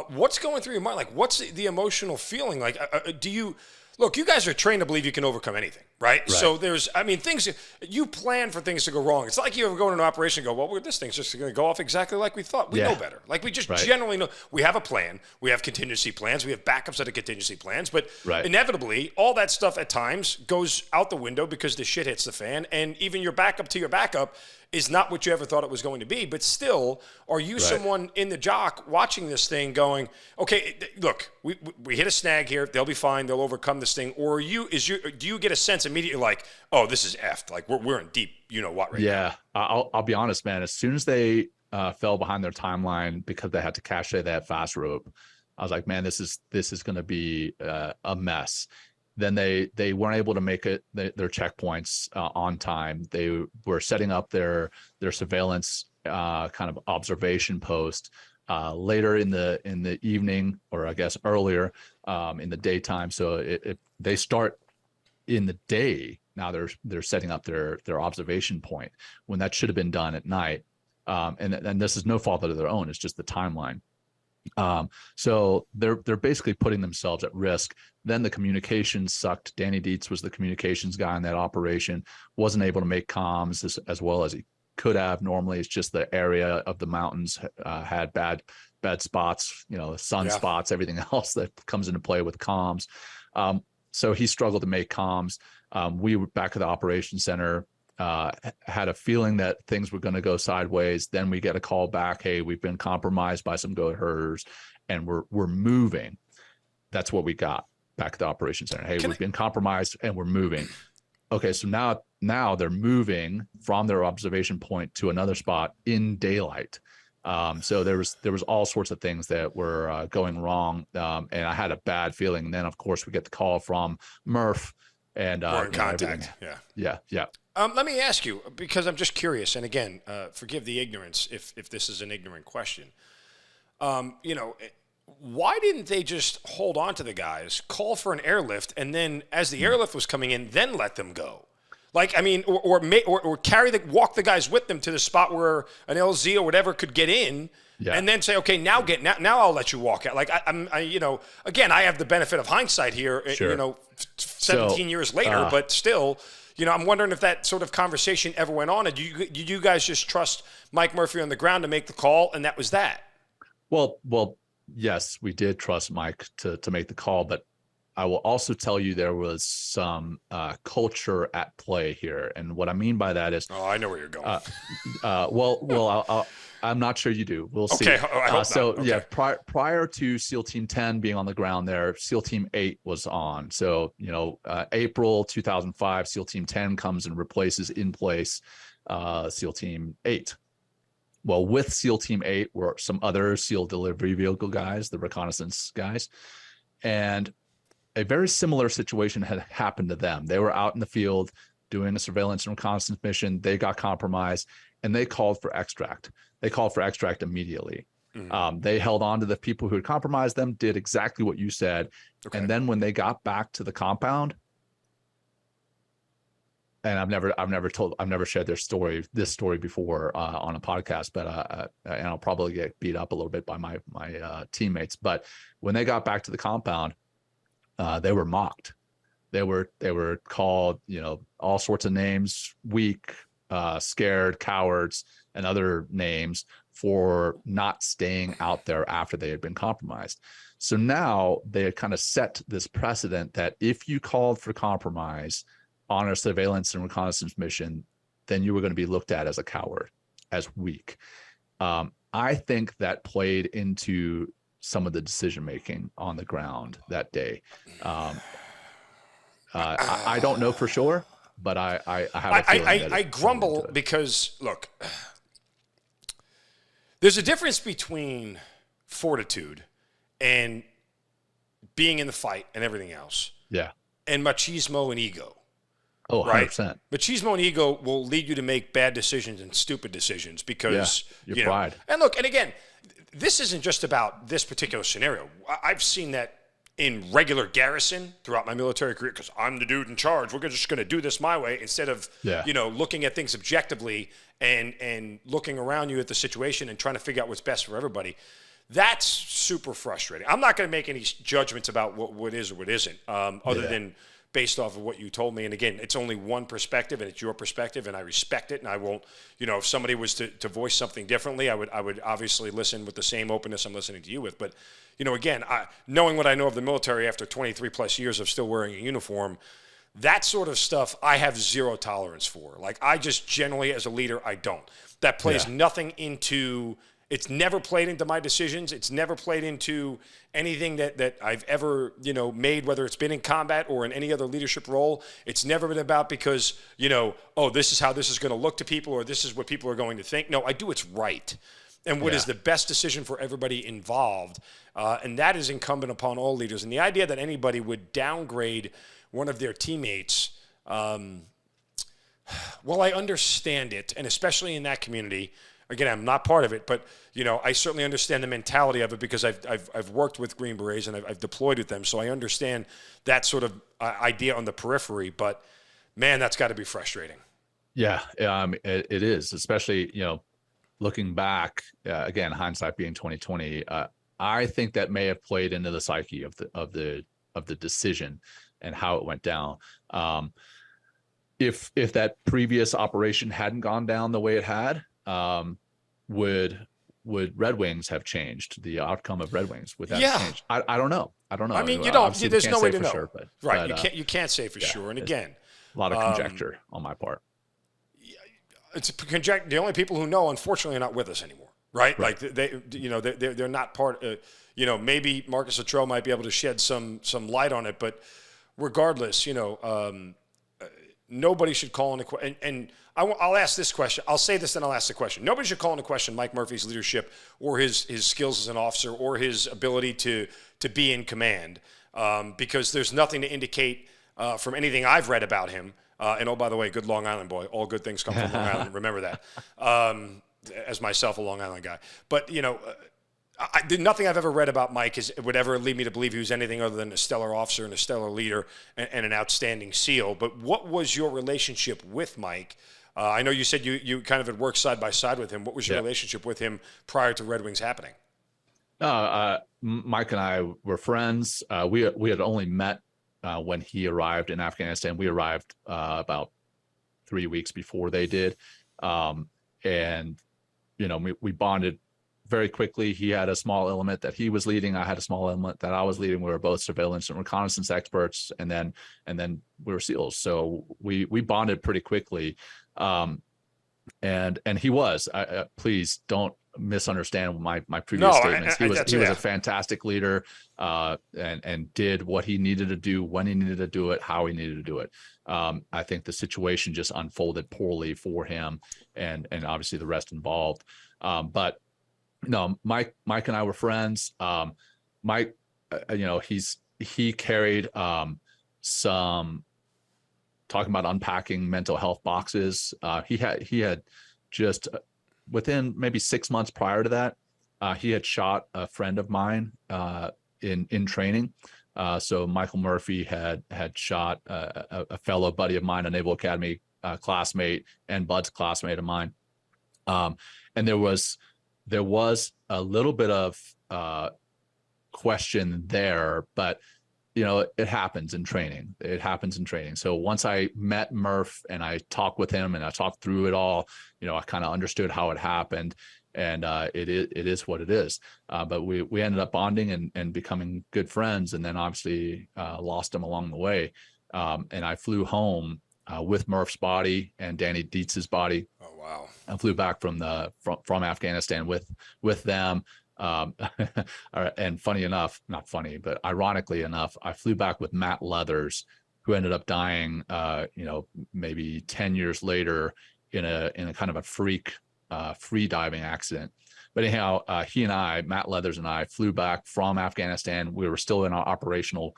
Speaker 2: what's going through your mind? Like, what's the emotional feeling? Like, do you look? You guys are trained to believe you can overcome anything, right? So things you plan for things to go wrong. It's like you ever go into an operation and go, well, this thing's just going to go off exactly like we thought. We know better. Like, we just generally know. We have a plan. We have contingency plans. We have backups of the contingency plans. But inevitably, all that stuff at times goes out the window because the shit hits the fan. And even your backup to your backup is not what you ever thought it was going to be. But still, are you someone in the jock watching this thing going, okay, look, we hit a snag here. They'll be fine. They'll overcome this thing. Or do you get a sense immediately like, oh, this is effed. Like, we're in deep, you know what, right now.
Speaker 3: I'll be honest, man. As soon as they fell behind their timeline because they had to cache that fast rope, I was like, man, this is going to be a mess. Then they weren't able to make it their checkpoints on time. They were setting up their surveillance kind of observation post later in the evening, or I guess earlier in the daytime. So they start in the day. Now they're setting up their observation point when that should have been done at night. And this is no fault of their own. It's just the timeline. So they're basically putting themselves at risk. Then the communications sucked. Danny Dietz was the communications guy in that operation, wasn't able to make comms as well as he could have. Normally it's just the area of the mountains had bad spots, sunspots, everything else that comes into play with comms. So he struggled to make comms. We were back at the operations center, had a feeling that things were going to go sideways. Then we get a call back, hey, we've been compromised by some goat herders and we're moving. That's what we got back at the operations center. Hey, we've been compromised and we're moving. Okay, so now they're moving from their observation point to another spot in daylight. So there was all sorts of things that were going wrong, and I had a bad feeling. And then, of course, we get the call from Murph, and
Speaker 2: we're in contact.
Speaker 3: Yeah.
Speaker 2: Let me ask you, because I'm just curious, and again, forgive the ignorance if this is an ignorant question. Why didn't they just hold on to the guys, call for an airlift, and then as the airlift was coming in, then let them go? Like, I mean, or walk the guys with them to the spot where an LZ or whatever could get in, and then say, okay, now I'll let you walk out. Like, again, I have the benefit of hindsight here.
Speaker 3: Sure.
Speaker 2: 17 years later, but still, I'm wondering if that sort of conversation ever went on. And did you guys just trust Mike Murphy on the ground to make the call, and that was that?
Speaker 3: Well, yes, we did trust Mike to make the call, but I will also tell you there was some culture at play here, and what I mean by that is,
Speaker 2: I know where you're going.
Speaker 3: I'm not sure you do. We'll see.
Speaker 2: Okay, I hope so. Okay.
Speaker 3: Yeah, prior to SEAL Team 10 being on the ground there, SEAL Team 8 was on. So April 2005, SEAL Team 10 comes and replaces in place SEAL Team 8. Well, with SEAL Team 8 were some other SEAL delivery vehicle guys, the reconnaissance guys, and a very similar situation had happened to them. They were out in the field doing a surveillance and reconnaissance mission. They got compromised, and they called for extract. They called for extract immediately. Mm-hmm. They held on to the people who had compromised them, did exactly what you said. Okay. And then when they got back to the compound, and I've never shared this story before on a podcast, but and I'll probably get beat up a little bit by my teammates. But when they got back to the compound, they were mocked. They were called, all sorts of names, weak, scared, cowards, and other names for not staying out there after they had been compromised. So now they had kind of set this precedent that if you called for compromise on a surveillance and reconnaissance mission, then you were going to be looked at as a coward, as weak. I think that played into some of the decision-making on the ground that day. I don't know for sure, but I have a feeling
Speaker 2: I grumble because, look, there's a difference between fortitude and being in the fight and everything else.
Speaker 3: Yeah.
Speaker 2: And machismo and ego.
Speaker 3: Oh,
Speaker 2: right?
Speaker 3: 100%.
Speaker 2: Machismo and ego will lead you to make bad decisions and stupid decisions because,
Speaker 3: Your
Speaker 2: you know,
Speaker 3: pride.
Speaker 2: and look, and again, this isn't just about this particular scenario. I've seen that in regular garrison throughout my military career because I'm the dude in charge. We're just going to do this my way instead of,
Speaker 3: Yeah.
Speaker 2: you know, looking at things objectively and looking around you at the situation and trying to figure out what's best for everybody. That's super frustrating. I'm not going to make any judgments about what is or what isn't, other than based off of what you told me. And again, it's only one perspective, and it's your perspective, and I respect it. And I won't, you know, if somebody was to voice something differently, I would obviously listen with the same openness I'm listening to you with. But, you know, again, knowing what I know of the military after 23 plus years of still wearing a uniform, that sort of stuff I have zero tolerance for. Like, I just generally, as a leader, I don't. That plays nothing into. It's never played into my decisions. It's never played into anything that I've ever, you know, made, whether it's been in combat or in any other leadership role. It's never been about because, you know, oh, this is how this is going to look to people or this is what people are going to think. No, I do what's right and what is the best decision for everybody involved. And that is incumbent upon all leaders. And the idea that anybody would downgrade one of their teammates, well, I understand it, and especially in that community. Again, I'm not part of it, but, you know, I certainly understand the mentality of it because I've worked with Green Berets and I've deployed with them, so I understand that sort of idea on the periphery. But man, that's got to be frustrating.
Speaker 3: Yeah, it is, especially, you know, looking back, again, hindsight being 2020. I think that may have played into the psyche of the decision and how it went down. If that previous operation hadn't gone down the way it had, would Red Wings have changed? The outcome of Red Wings would that have changed? I don't know.
Speaker 2: I mean, you don't.
Speaker 3: Obviously,
Speaker 2: There's no way to know.
Speaker 3: sure,
Speaker 2: right. You can't say for sure. And again,
Speaker 3: a lot of conjecture on my part.
Speaker 2: It's a conjecture. The only people who know, unfortunately, are not with us anymore. Right? Like they're not part. You know, maybe Marcus Luttrell might be able to shed some light on it, but regardless, you know, nobody should call into question. And I'll ask this question. I'll say this, then I'll ask the question. Nobody should call into question Mike Murphy's leadership or his skills as an officer or his ability to be in command, because there's nothing to indicate from anything I've read about him. And oh, by the way, good Long Island boy. All good things come from Long Island. Remember that. As myself, a Long Island guy. But, you know, nothing I've ever read about Mike would ever lead me to believe he was anything other than a stellar officer and a stellar leader and an outstanding SEAL. But what was your relationship with Mike? I know you said you kind of had worked side by side with him. What was your relationship with him prior to Red Wings happening?
Speaker 3: Mike and I were friends. We had only met when he arrived in Afghanistan. We arrived about 3 weeks before they did. And, you know, we bonded very quickly. He had a small element that he was leading. I had a small element that I was leading. We were both surveillance and reconnaissance experts, and then we were SEALs. So we bonded pretty quickly. And he was. Please don't misunderstand my previous statements. He was a fantastic leader, and did what he needed to do when he needed to do it, how he needed to do it. I think the situation just unfolded poorly for him, and obviously the rest involved. But no, Mike and I were friends. Mike, you know, he carried some, talking about unpacking mental health boxes. He had just within maybe 6 months prior to that, he had shot a friend of mine in training. So Michael Murphy had shot a fellow buddy of mine, a Naval Academy classmate and Bud's classmate of mine. And there was a little bit of question there, but you know, it happens in training. So once I met Murph and I talked with him and I talked through it all, you know, I kind of understood how it happened, and it is what it is. But we ended up bonding and becoming good friends, and then obviously lost him along the way. And I flew home with Murph's body and Danny Dietz's body.
Speaker 2: Oh wow!
Speaker 3: I flew back from Afghanistan with them. And funny enough, not funny, but ironically enough, I flew back with Matt Leathers, who ended up dying, you know, maybe 10 years later in a kind of a freak free diving accident. But anyhow, he and I, Matt Leathers and I, flew back from Afghanistan. We were still in our operational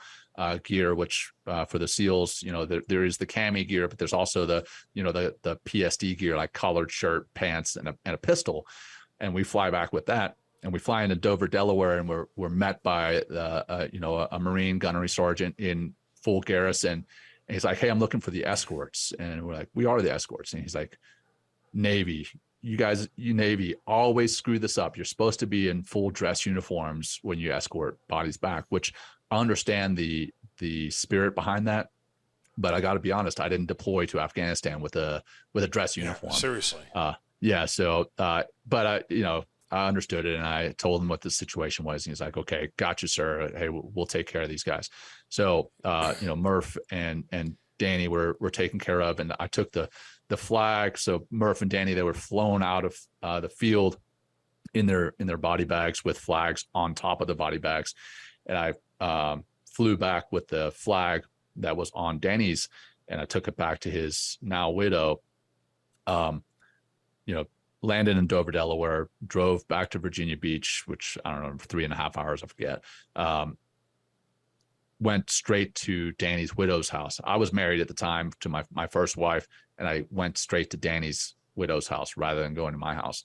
Speaker 3: gear, which for the SEALs, there is the cami gear, but there's also the PSD gear, like collared shirt, pants, and a pistol. And we fly back with that. And we fly into Dover, Delaware, and we're met by a Marine gunnery sergeant in full garrison. And he's like, "Hey, I'm looking for the escorts." And we're like, "We are the escorts." And he's like, "Navy, you Navy always screw this up. You're supposed to be in full dress uniforms when you escort bodies back," which I understand the spirit behind that. But I got to be honest, I didn't deploy to Afghanistan with a dress uniform.
Speaker 2: Yeah, seriously.
Speaker 3: Yeah. So, but I understood it, and I told him what the situation was. And he's like, "Okay, gotcha, sir. Hey, we'll take care of these guys." So, Murph and Danny were taken care of, and I took the flag. So Murph and Danny, they were flown out of the field in their body bags with flags on top of the body bags, and I flew back with the flag that was on Danny's, and I took it back to his now widow. Landed in Dover, Delaware, drove back to Virginia Beach, which I don't know, 3.5 hours, I forget. Went straight to Danny's widow's house. I was married at the time to my first wife, and I went straight to Danny's widow's house rather than going to my house.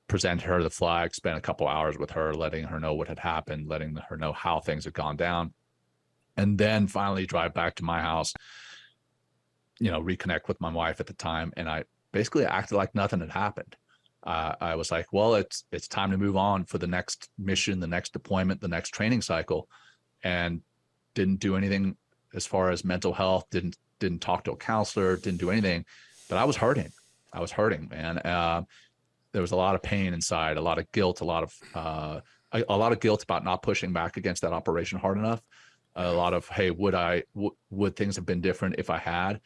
Speaker 3: Presented her the flag, spent a couple hours with her, letting her know what had happened, letting her know how things had gone down, and then finally drive back to my house, reconnect with my wife at the time. And I basically acted like nothing had happened. I was like, well, it's time to move on for the next mission, the next deployment, the next training cycle, and didn't do anything as far as mental health, didn't talk to a counselor, didn't do anything. But I was hurting, man. There was a lot of pain inside, a lot of guilt, a lot of guilt about not pushing back against that operation hard enough. A lot of, hey, would things have been different if I had?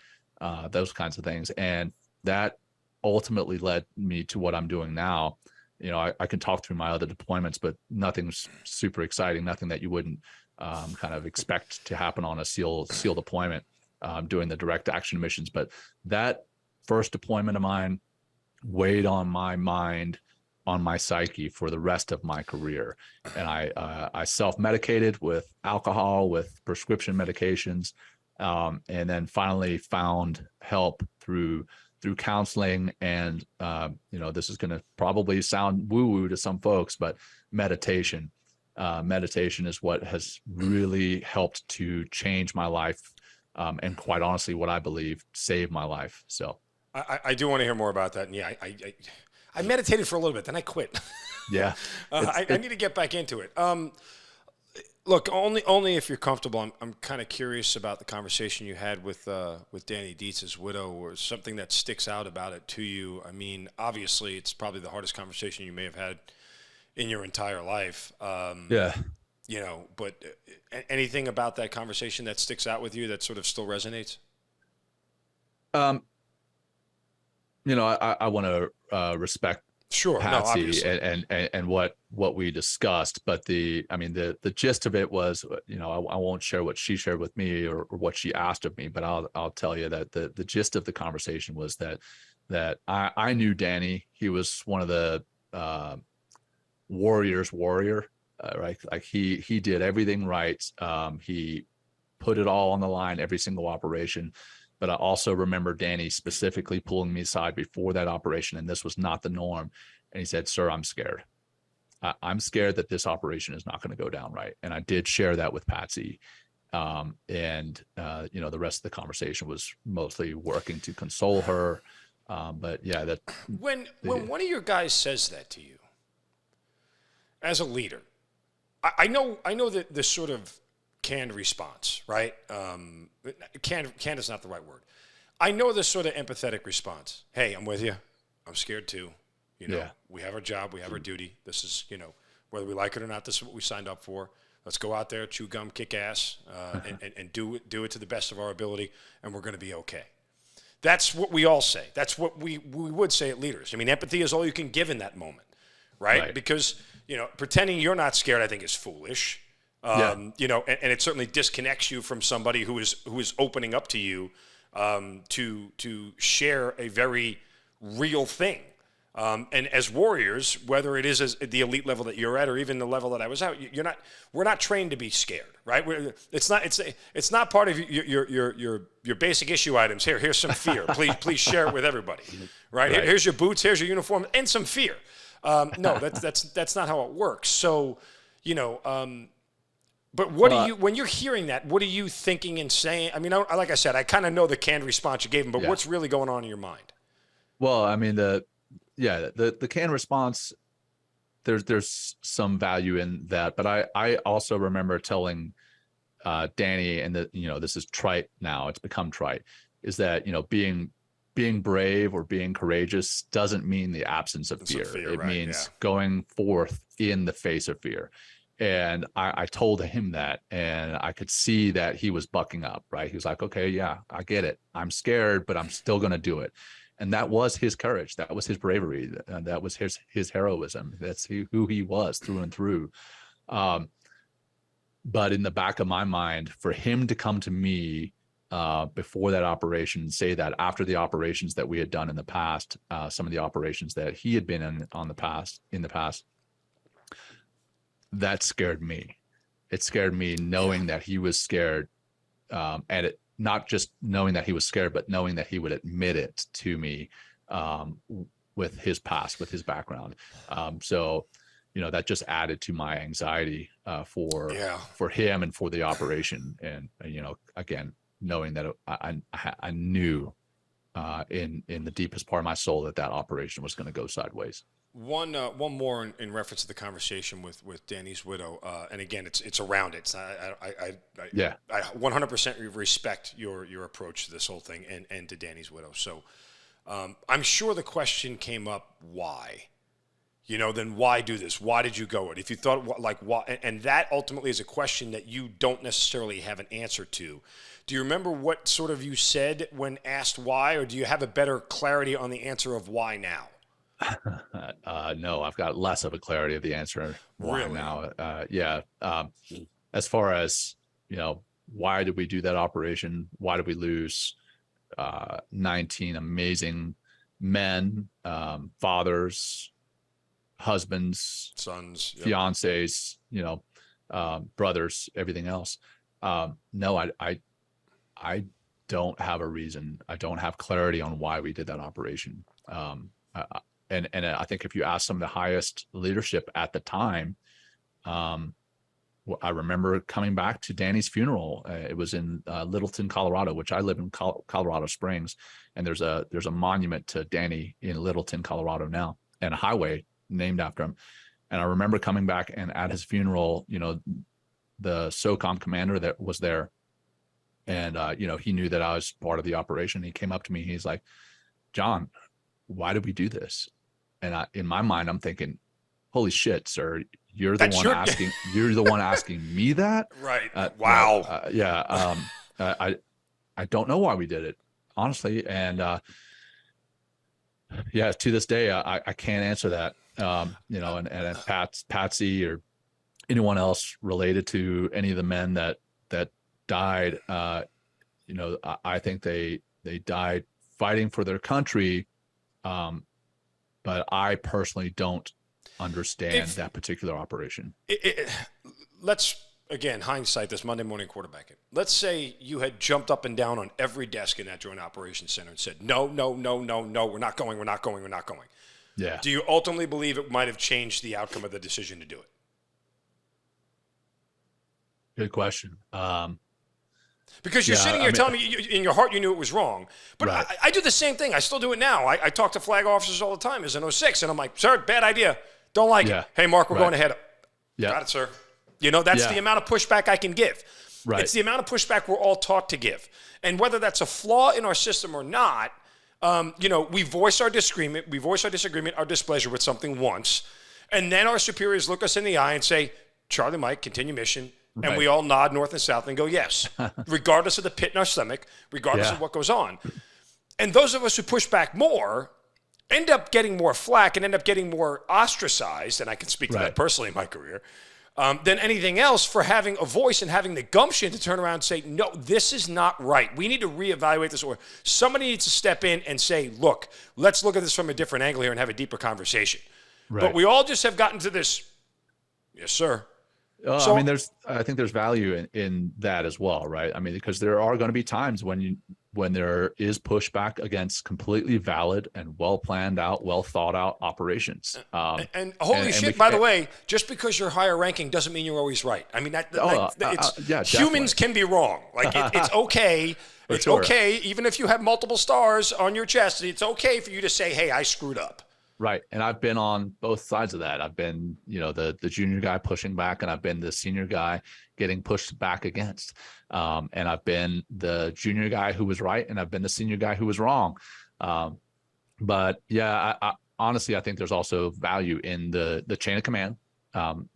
Speaker 3: Those kinds of things. And that ultimately led me to what I'm doing now. I can talk through my other deployments, but nothing's super exciting, nothing that you wouldn't kind of expect to happen on a SEAL deployment, doing the direct action missions. But that first deployment of mine weighed on my mind, on my psyche for the rest of my career. And I self-medicated with alcohol, with prescription medications, and then finally found help through counseling. And this is going to probably sound woo-woo to some folks, but meditation is what has really helped to change my life, and quite honestly, what I believe saved my life. So
Speaker 2: I do want to hear more about that. And yeah, I meditated for a little bit, then I quit.
Speaker 3: Yeah.
Speaker 2: I need to get back into it. Look, only if you're comfortable. I'm kind of curious about the conversation you had with Danny Dietz's widow, or something that sticks out about it to you. I mean, obviously, it's probably the hardest conversation you may have had in your entire life.
Speaker 3: Yeah.
Speaker 2: But anything about that conversation that sticks out with you that sort of still resonates?
Speaker 3: I want to respect Patsy and what we discussed, but the gist of it was, I won't share what she shared with me or what she asked of me, but I'll tell you that the gist of the conversation was that I knew Danny. He was one of the warrior, right? Like he did everything right. He put it all on the line, every single operation. But I also remember Danny specifically pulling me aside before that operation, and this was not the norm. And he said, "Sir, I'm scared. I'm scared that this operation is not going to go down right." And I did share that with Patsy. The rest of the conversation was mostly working to console her. But yeah, that
Speaker 2: when one of your guys says that to you as a leader, I know that this sort of canned response, right? Canned is not the right word. I know this sort of empathetic response. Hey, I'm with you. I'm scared too. We have our job. We have our duty. This is, whether we like it or not, this is what we signed up for. Let's go out there, chew gum, kick ass, and do it to the best of our ability, and we're going to be okay. That's what we all say. That's what we would say at leaders. I mean, empathy is all you can give in that moment, right? Because, pretending you're not scared, I think, is foolish. And it certainly disconnects you from somebody who is opening up to you to share a very real thing. And as warriors, whether it is at the elite level that you're at, or even the level that I was at, we're not trained to be scared, right? It's not part of your basic issue items. Here's some fear. Please share it with everybody, right? Here's your boots. Here's your uniform, and some fear. No, that's not how it works. So, but when you're hearing that, what are you thinking and saying? I mean, like I said, I kind of know the canned response you gave him, but what's really going on in your mind?
Speaker 3: Well, I mean, the canned response, there's some value in that, but I also remember telling Danny, and this is trite now, it's become trite, is that being brave or being courageous doesn't mean the absence of fear. It means going forth in the face of fear. And I told him that, and I could see that he was bucking up, right? He was like, okay, yeah, I get it. I'm scared, but I'm still going to do it. And that was his courage. That was his bravery. That was his heroism. That's who he was through and through. But in the back of my mind, for him to come to me before that operation, say that after the operations that we had done in the past, some of the operations that he had been in the past, that scared me. It scared me knowing that he was scared, and not just knowing that he was scared, but knowing that he would admit it to me with his past, with his background. So, that just added to my anxiety for him and for the operation. And, again, knowing that I knew in the deepest part of my soul that operation was going to go sideways.
Speaker 2: One more in reference to the conversation with Danny's widow, and again, it's around it. I 100% respect your approach to this whole thing and to Danny's widow. So I'm sure the question came up, why? Then why do this? Why did you go it? If you thought why, and that ultimately is a question that you don't necessarily have an answer to. Do you remember what sort of you said when asked why, or do you have a better clarity on the answer of why now?
Speaker 3: No, I've got less of a clarity of the answer why now. As far as, why did we do that operation? Why did we lose 19 amazing men, fathers, husbands,
Speaker 2: sons,
Speaker 3: fiancés, brothers, everything else? No, I don't have a reason. I don't have clarity on why we did that operation. And I think if you ask some of the highest leadership at the time, I remember coming back to Danny's funeral. It was in Littleton, Colorado, which I live in Colorado Springs, and there's a monument to Danny in Littleton, Colorado now, and a highway named after him. And I remember coming back, and at his funeral, the SOCOM commander that was there, and he knew that I was part of the operation. He came up to me. He's like, "Jon, why did we do this?" And in my mind, I'm thinking, "Holy shit, sir! You're the one asking me that."
Speaker 2: Right. Wow.
Speaker 3: I don't know why we did it, honestly. And to this day, I can't answer that. And Patsy or anyone else related to any of the men that died, I think they died fighting for their country. But I personally don't understand that particular operation.
Speaker 2: Let's, again, hindsight this Monday morning quarterbacking. Let's say you had jumped up and down on every desk in that Joint Operations Center and said, no, we're not going.
Speaker 3: Yeah.
Speaker 2: Do you ultimately believe it might have changed the outcome of the decision to do it?
Speaker 3: Good question.
Speaker 2: Because you're sitting here telling me in your heart you knew it was wrong. But
Speaker 3: right.
Speaker 2: I do the same thing. I still do it now. I talk to flag officers all the time as an 06, and I'm like, "Sir, bad idea. Don't like it. Hey, Mark, we're going ahead."
Speaker 3: Yeah.
Speaker 2: Got it, sir. That's the amount of pushback I can give.
Speaker 3: Right.
Speaker 2: It's the amount of pushback we're all taught to give. And whether that's a flaw in our system or not, we voice our disagreement, our displeasure with something once, and then our superiors look us in the eye and say, "Charlie, Mike, continue mission." And we all nod north and south and go, yes, regardless of the pit in our stomach, regardless of what goes on. And those of us who push back more end up getting more flack and end up getting more ostracized, and I can speak to that personally in my career, than anything else for having a voice and having the gumption to turn around and say, no, this is not right. We need to reevaluate this. Or somebody needs to step in and say, look, let's look at this from a different angle here and have a deeper conversation. Right. But we all just have gotten to this, yes, sir.
Speaker 3: So, I mean, I think there's value in that as well, right? I mean, because there are going to be times when there is pushback against completely valid and well planned out, well thought out operations.
Speaker 2: And holy shit, by the way, just because you're higher ranking doesn't mean you're always right. I mean, humans can be wrong. Like it's okay. It's okay, even if you have multiple stars on your chest. It's okay for you to say, "Hey, I screwed up."
Speaker 3: Right. And I've been on both sides of that. I've been, the junior guy pushing back, and I've been the senior guy getting pushed back against. And I've been the junior guy who was right, and I've been the senior guy who was wrong. But yeah, I honestly, I think there's also value in the chain of command.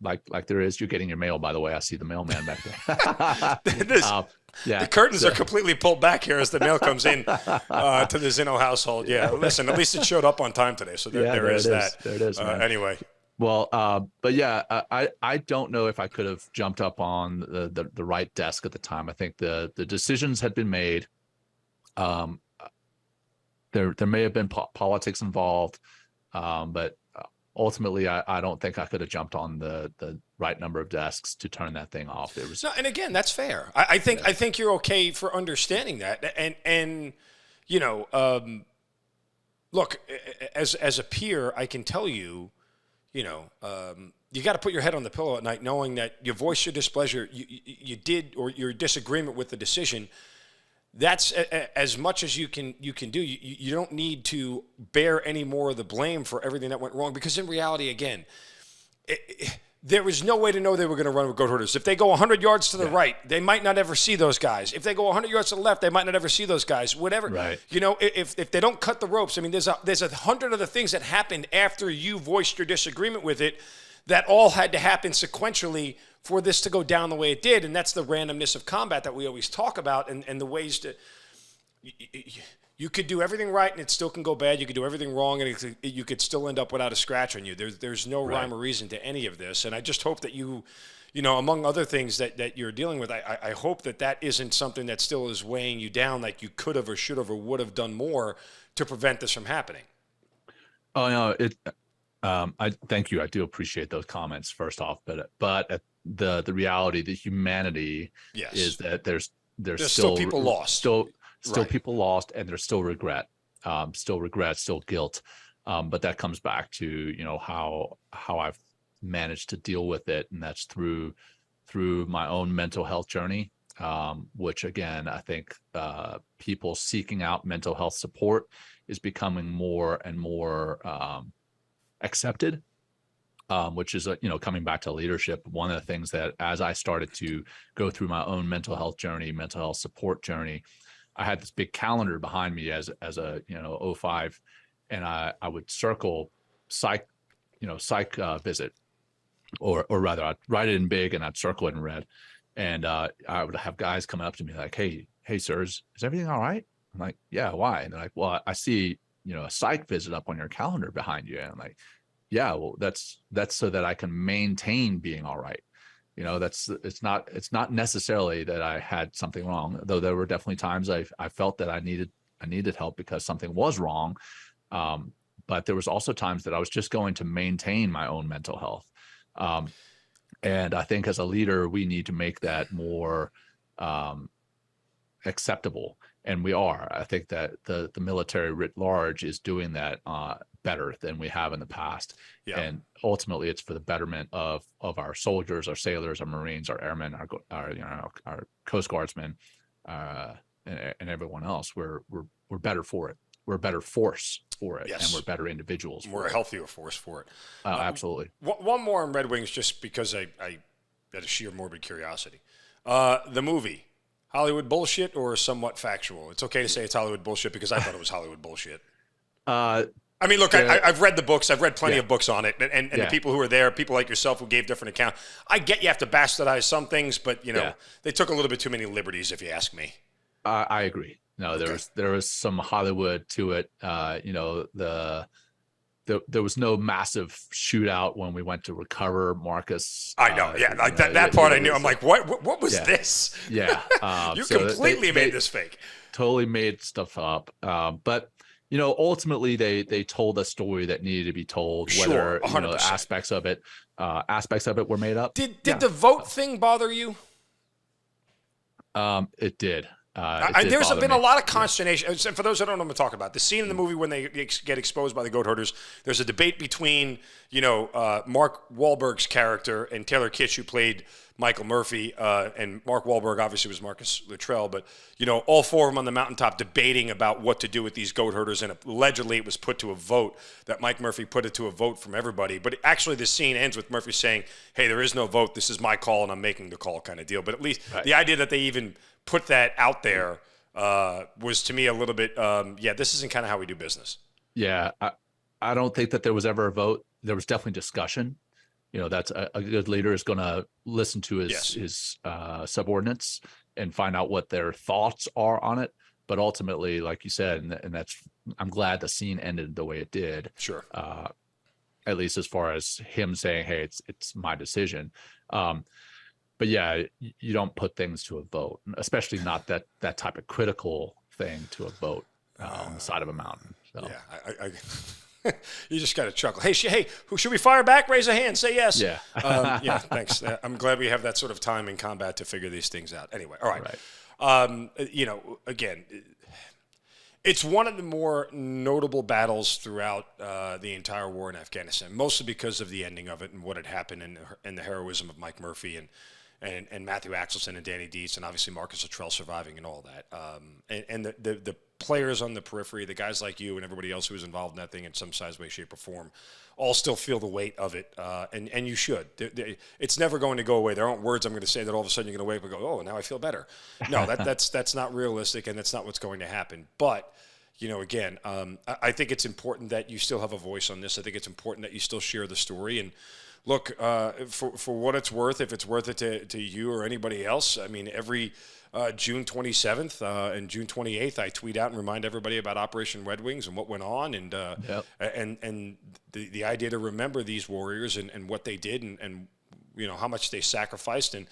Speaker 3: Like there is. You're getting your mail, by the way. I see the mailman back there. Yeah.
Speaker 2: The curtains are completely pulled back here as the mail comes in to the Zinno household. Yeah, listen, at least it showed up on time today, so there is that.
Speaker 3: There it is.
Speaker 2: Anyway.
Speaker 3: Well, but yeah, I don't know if I could have jumped up on the right desk at the time. I think the decisions had been made. There may have been politics involved, but ultimately, I don't think I could have jumped on the right number of desks to turn that thing off. It was
Speaker 2: no, and again, that's fair. I think you're okay for understanding that, and look, as a peer, I can tell you, you got to put your head on the pillow at night, knowing that you voiced your displeasure, you did, or your disagreement with the decision. That's as much as you can do. You don't need to bear any more of the blame for everything that went wrong, because in reality, again, there was no way to know they were going to run with goat herders. If they go 100 yards to the right, they might not ever see those guys. If they go 100 yards to the left, they might not ever see those guys. Whatever.
Speaker 3: Right.
Speaker 2: If they don't cut the ropes, I mean, there's 100 other things that happened after you voiced your disagreement with it that all had to happen sequentially for this to go down the way it did. And that's the randomness of combat that we always talk about, and the ways to you could do everything right and it still can go bad. You could do everything wrong and you could still end up without a scratch on you. There's no rhyme or reason to any of this. And I just hope that you among other things that you're dealing with, I hope that isn't something that still is weighing you down, like you could have or should have or would have done more to prevent this from happening.
Speaker 3: Oh, no, I thank you. I do appreciate those comments, first off, but the reality, the humanity is that there's still people lost, still people lost, and there's still regret, still guilt. But that comes back to, how I've managed to deal with it. And that's through my own mental health journey, which again, I think people seeking out mental health support is becoming more and more accepted, which is, coming back to leadership. One of the things that, as I started to go through my own mental health journey, mental health support journey, I had this big calendar behind me as a, 05, and I would circle psych visit, or rather I'd write it in big and I'd circle it in red. And I would have guys coming up to me like, hey, sir, is everything all right? I'm like, yeah, why? And they're like, well, I see, a psych visit up on your calendar behind you. And I'm like, yeah, well, that's so that I can maintain being all right. It's not necessarily that I had something wrong, though there were definitely times I felt that I needed help because something was wrong. But there was also times that I was just going to maintain my own mental health. And I think as a leader, we need to make that more acceptable. And we are. I think that the military writ large is doing that better than we have in the past. Yeah. And ultimately, it's for the betterment of our soldiers, our sailors, our Marines, our airmen, our Coast Guardsmen, and everyone else. We're better for it. We're a better force for it, and we're better individuals.
Speaker 2: We're a healthier force for it.
Speaker 3: Absolutely.
Speaker 2: One more on Red Wings, just because I had a sheer morbid curiosity. The movie. Hollywood bullshit or somewhat factual? It's okay to say it's Hollywood bullshit because I thought it was Hollywood bullshit. I mean, look, I've read the books. I've read plenty of books on it. And the people who were there, people like yourself who gave different accounts. I get you have to bastardize some things, but, they took a little bit too many liberties, if you ask me.
Speaker 3: I agree. No, there was some Hollywood to it. The there was no massive shootout when we went to recover Marcus.
Speaker 2: I know. Yeah. Like that part I knew. I'm like, what was this?
Speaker 3: Yeah.
Speaker 2: You
Speaker 3: so
Speaker 2: completely made this fake.
Speaker 3: Totally made stuff up. But, ultimately they told a story that needed to be told, whether,
Speaker 2: 100%.
Speaker 3: aspects of it were made up.
Speaker 2: Did the vote thing bother you?
Speaker 3: It did.
Speaker 2: There's been a lot of consternation. And for those that don't know what I'm talking about, the scene in the movie when they get exposed by the goat herders, there's a debate between, Mark Wahlberg's character and Taylor Kitsch, who played Michael Murphy, and Mark Wahlberg obviously was Marcus Luttrell, but, all four of them on the mountaintop debating about what to do with these goat herders, and allegedly it was put to a vote, that Mike Murphy put it to a vote from everybody. But actually the scene ends with Murphy saying, hey, there is no vote, this is my call, and I'm making the call kind of deal. But at least the idea that they even put that out there was to me a little bit, this isn't kind of how we do business.
Speaker 3: Yeah, I don't think that there was ever a vote. There was definitely discussion. That's a good leader is going to listen to his subordinates and find out what their thoughts are on it. But ultimately, like you said, and I'm glad the scene ended the way it did.
Speaker 2: Sure.
Speaker 3: At least as far as him saying, hey, it's my decision. But yeah, you don't put things to a vote, especially not that type of critical thing to a vote on the side of a mountain. So.
Speaker 2: Yeah, you just got to chuckle. Hey, who should we fire back? Raise a hand. Say yes.
Speaker 3: Yeah.
Speaker 2: Thanks. I'm glad we have that sort of time in combat to figure these things out. Anyway, all right. Again, it's one of the more notable battles throughout the entire war in Afghanistan, mostly because of the ending of it and what had happened and the heroism of Mike Murphy and Matthew Axelson and Danny Dietz, and obviously Marcus Luttrell surviving and all that. And the players on the periphery, the guys like you and everybody else who was involved in that thing in some size, way, shape, or form, all still feel the weight of it. And you should. It's never going to go away. There aren't words I'm going to say that all of a sudden you're going to wake up and go, oh, now I feel better. No, that's not realistic, and that's not what's going to happen. But again, I think it's important that you still have a voice on this. I think it's important that you still share the story. And look, for what it's worth, if it's worth it to you or anybody else, I mean, every June 27th and June 28th, I tweet out and remind everybody about Operation Red Wings and what went on, and and the idea to remember these warriors and what they did and how much they sacrificed, and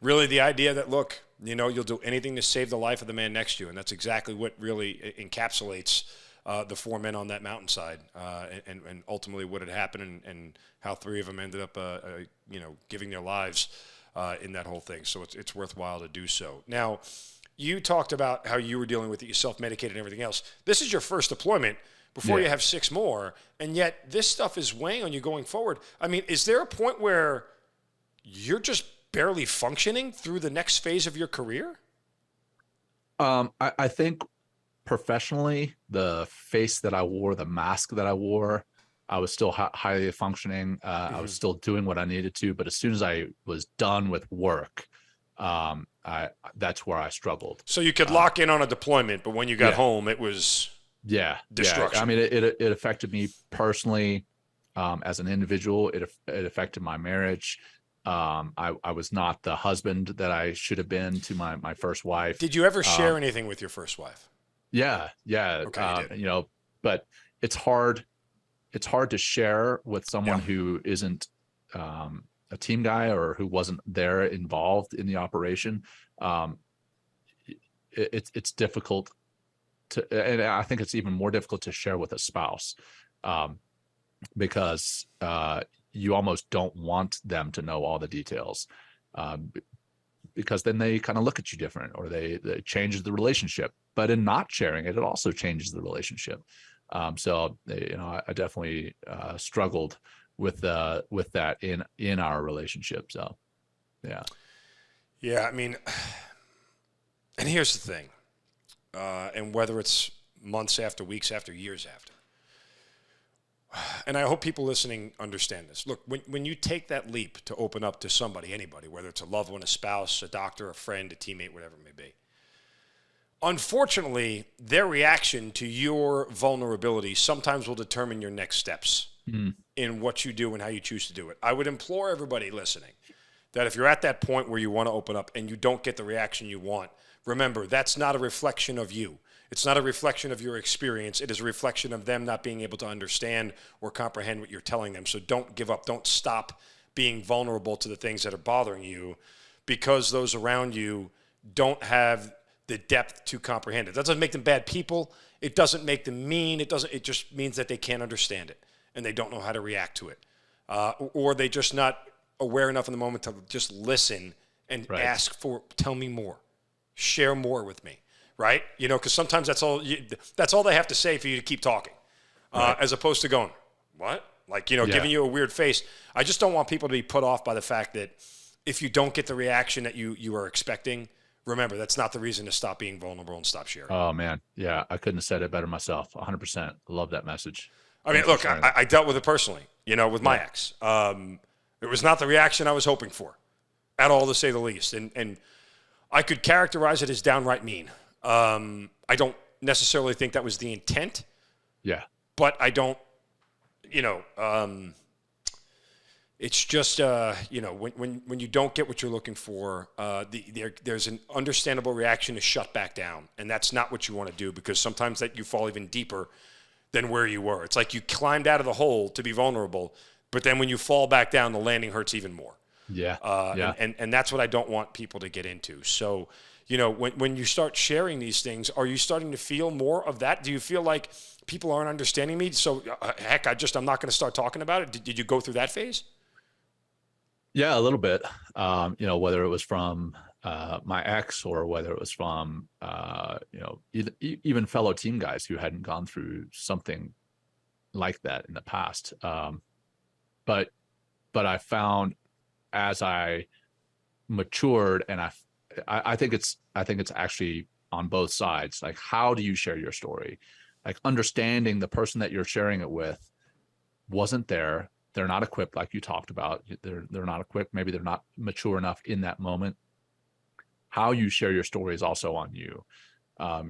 Speaker 2: really the idea that, look, you'll do anything to save the life of the man next to you, and that's exactly what really encapsulates the four men on that mountainside, and ultimately what had happened, and how three of them ended up, giving their lives in that whole thing. So it's worthwhile to do so. Now, you talked about how you were dealing with it, you self-medicated and everything else. This is your first deployment before you have 6 more, and yet this stuff is weighing on you going forward. I mean, is there a point where you're just barely functioning through the next phase of your career?
Speaker 3: I think professionally, the face that I wore, the mask that I wore, I was still highly functioning. I was still doing what I needed to, but as soon as I was done with work, that's where I struggled.
Speaker 2: So you could lock in on a deployment, but when you got home, it was destruction.
Speaker 3: Yeah. I mean, it affected me personally as an individual. It affected my marriage. I was not the husband that I should have been to my first wife.
Speaker 2: Did you ever share anything with your first wife?
Speaker 3: Yeah.
Speaker 2: Okay,
Speaker 3: but it's hard to share with someone who isn't a team guy or who wasn't there involved in the operation. It's difficult and I think it's even more difficult to share with a spouse, because you almost don't want them to know all the details, because then they kind of look at you different, or they changes the relationship. But in not sharing it, it also changes the relationship. So I definitely struggled with that in our relationship. So, yeah.
Speaker 2: I mean, and here's the thing, and whether it's months after, weeks after, years after, and I hope people listening understand this. Look, when you take that leap to open up to somebody, anybody, whether it's a loved one, a spouse, a doctor, a friend, a teammate, whatever it may be, unfortunately, their reaction to your vulnerability sometimes will determine your next steps in what you do and how you choose to do it. I would implore everybody listening that if you're at that point where you want to open up and you don't get the reaction you want, remember, that's not a reflection of you. It's not a reflection of your experience. It is a reflection of them not being able to understand or comprehend what you're telling them. So don't give up. Don't stop being vulnerable to the things that are bothering you, because those around you don't have the depth to comprehend it. That doesn't make them bad people. It doesn't make them mean. It just means that they can't understand it and they don't know how to react to it. Or they just not aware enough in the moment to just listen and ask for, tell me more, share more with me. Right? You know, because sometimes that's all they have to say for you to keep talking, as opposed to going, what? Like, you know, giving you a weird face. I just don't want people to be put off by the fact that if you don't get the reaction that you are expecting, remember, that's not the reason to stop being vulnerable and stop sharing.
Speaker 3: Oh, man. Yeah, I couldn't have said it better myself. 100%. Love that message.
Speaker 2: I mean, look, I dealt with it personally, you know, with my ex. It was not the reaction I was hoping for at all, to say the least. And I could characterize it as downright mean. I don't necessarily think that was the intent. Yeah. But I don't, you know, it's just, you know, when you don't get what you're looking for, there's an understandable reaction to shut back down. And that's not what you want to do, because sometimes that you fall even deeper than where you were. It's like you climbed out of the hole to be vulnerable, but then when you fall back down, the landing hurts even more. Yeah. And that's what I don't want people to get into. So, you know, when you start sharing these things, are you starting to feel more of that? Do you feel like people aren't understanding me? So, heck, I'm not going to start talking about it. Did you go through that phase?
Speaker 3: Yeah, a little bit. You know, whether it was from my ex or whether it was from, you know, even fellow team guys who hadn't gone through something like that in the past. But I found as I matured, and I think it's actually on both sides. Like, how do you share your story? Like, understanding the person that you're sharing it with wasn't there. They're not equipped, like you talked about. They're not equipped. Maybe they're not mature enough in that moment. How you share your story is also on you.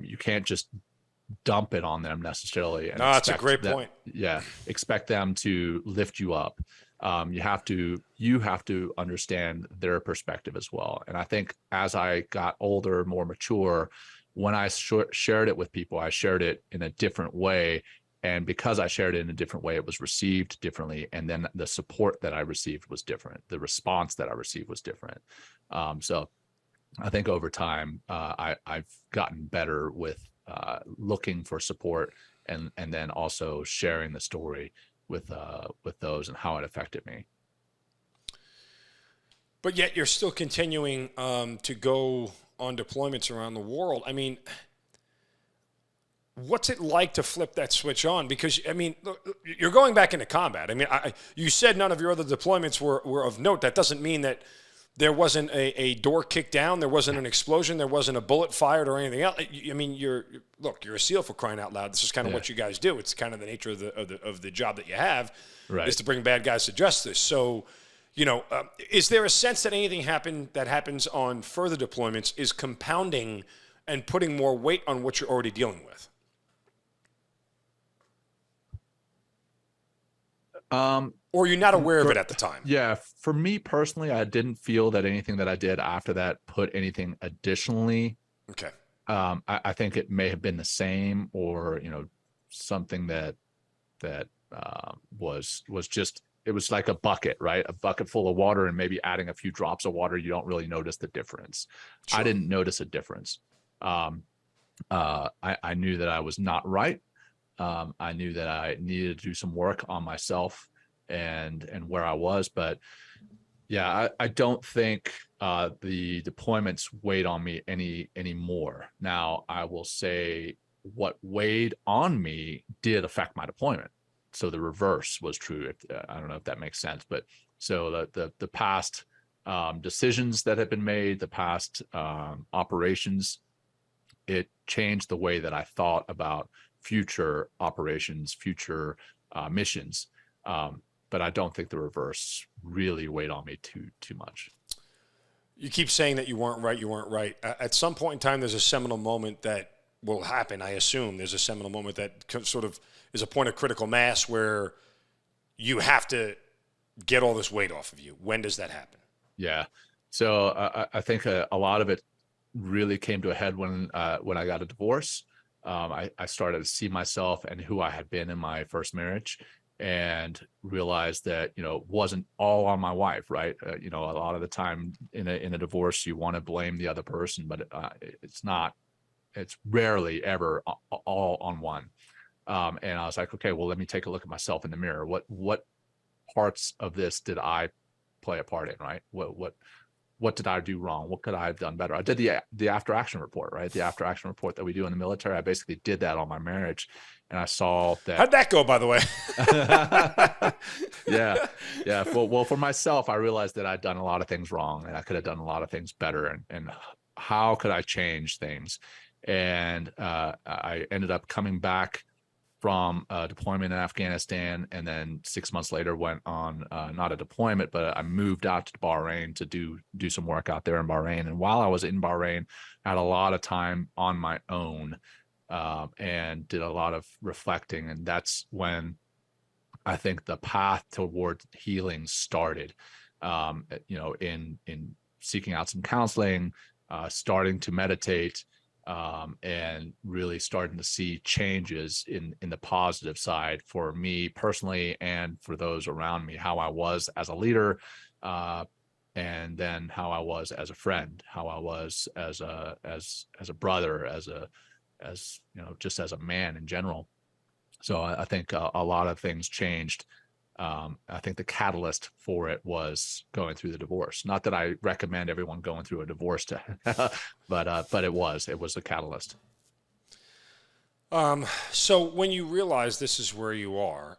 Speaker 3: You can't just dump it on them necessarily. And
Speaker 2: that's a great point.
Speaker 3: Yeah, expect them to lift you up. You have to understand their perspective as well. And I think as I got older, more mature, when I shared it with people, I shared it in a different way. And because I shared it in a different way, it was received differently. And then the support that I received was different. The response that I received was different. So I think over time, I've gotten better with looking for support and then also sharing the story with those and how it affected me.
Speaker 2: But yet you're still continuing to go on deployments around the world. I mean, what's it like to flip that switch on? Because, I mean, you're going back into combat. I mean, you said none of your other deployments were of note. That doesn't mean that there wasn't a door kicked down, there wasn't an explosion, there wasn't a bullet fired or anything else. I mean, you're a SEAL, for crying out loud. This is kind of what you guys do. It's kind of the nature of the job that you have, is to bring bad guys to justice. So, you know, is there a sense that anything that happens on further deployments is compounding and putting more weight on what you're already dealing with? Or you're not aware of it at the time?
Speaker 3: Yeah, for me personally, I didn't feel that anything that I did after that put anything additionally.
Speaker 2: Okay.
Speaker 3: I think it may have been the same, or, you know, something that was just, it was like a bucket, right? A bucket full of water, and maybe adding a few drops of water, you don't really notice the difference. Sure. I didn't notice a difference. I knew that I was not right. I knew that I needed to do some work on myself and where I was, but yeah, I don't think the deployments weighed on me any more. Now, I will say what weighed on me did affect my deployment. So the reverse was true. I don't know if that makes sense, but so the past decisions that have been made, the past operations, it changed the way that I thought about future operations, future missions. But I don't think the reverse really weighed on me too much.
Speaker 2: You keep saying that you weren't right. At some point in time, there's a seminal moment that will happen. I assume there's a seminal moment that sort of is a point of critical mass where you have to get all this weight off of you. When does that happen?
Speaker 3: Yeah. So I think a lot of it really came to a head when I got a divorce. I started to see myself and who I had been in my first marriage, and realized that, it wasn't all on my wife, right? A lot of the time in a divorce, you want to blame the other person, but it's not. It's rarely ever all on one. And I was like, okay, well, let me take a look at myself in the mirror. What parts of this did I play a part in, right? What did I do wrong? What could I have done better? I did the after action report, right? The after action report that we do in the military. I basically did that on my marriage, and I saw that.
Speaker 2: How'd that go, by the way?
Speaker 3: Yeah. Well, for myself, I realized that I'd done a lot of things wrong, and I could have done a lot of things better. And how could I change things? And I ended up coming back from a deployment in Afghanistan, and then 6 months later went on not a deployment, but I moved out to Bahrain to do some work out there in Bahrain. And while I was in Bahrain, I had a lot of time on my own, and did a lot of reflecting. And that's when I think the path toward healing started. In seeking out some counseling, starting to meditate, and really starting to see changes in the positive side for me personally and for those around me, how I was as a leader, and then how I was as a friend, how I was as a brother, just as a man in general. So I think a lot of things changed. I think the catalyst for it was going through the divorce. Not that I recommend everyone going through a divorce but it was a catalyst.
Speaker 2: So when you realize this is where you are,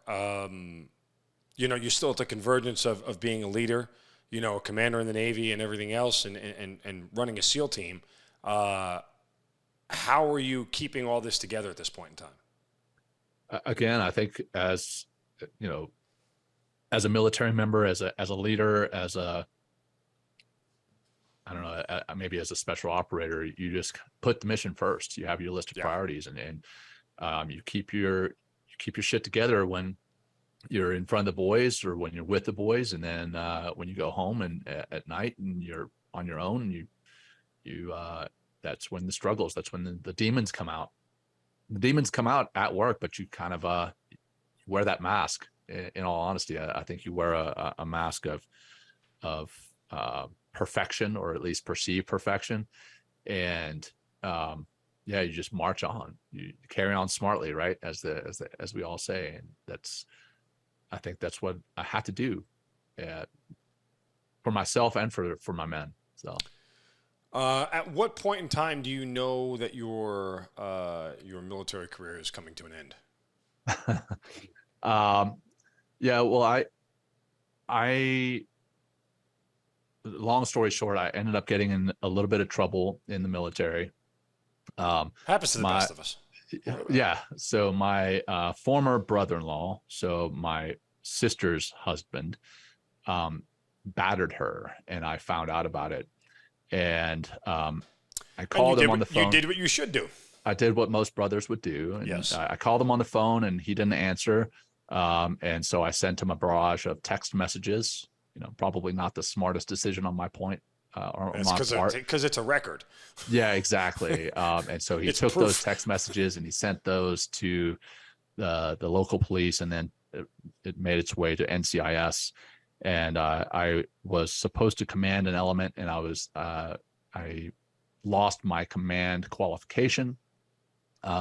Speaker 2: you're still at the convergence of being a leader, a commander in the Navy and everything else, and running a SEAL team. How are you keeping all this together at this point in time?
Speaker 3: Again, I think as a military member, as a leader, maybe as a special operator, you just put the mission first. You have your list of priorities, and you keep your shit together when you're in front of the boys or when you're with the boys, and then when you go home and at night and you're on your own, you that's when the struggles, that's when the demons come out. The demons come out at work, but you kind of wear that mask. In all honesty, I think you wear a mask of perfection, or at least perceived perfection, and you just march on. You carry on smartly, right? As we all say, and I think that's what I had to do for myself and for my men. So,
Speaker 2: at what point in time do you know that your military career is coming to an end?
Speaker 3: Yeah, well, long story short, I ended up getting in a little bit of trouble in the military.
Speaker 2: Happens to the best of us.
Speaker 3: Yeah. So my former brother-in-law, so my sister's husband, battered her, and I found out about it. And I called him on the phone.
Speaker 2: You did what you should do.
Speaker 3: I did what most brothers would do. And
Speaker 2: yes.
Speaker 3: I called him on the phone, and he didn't answer. And so I sent him a barrage of text messages, probably not the smartest decision on my point, or on my part.
Speaker 2: Because it's a record.
Speaker 3: Yeah, exactly. And so he took those text messages and he sent those to the local police, and then it made its way to NCIS. And I was supposed to command an element, and I lost my command qualification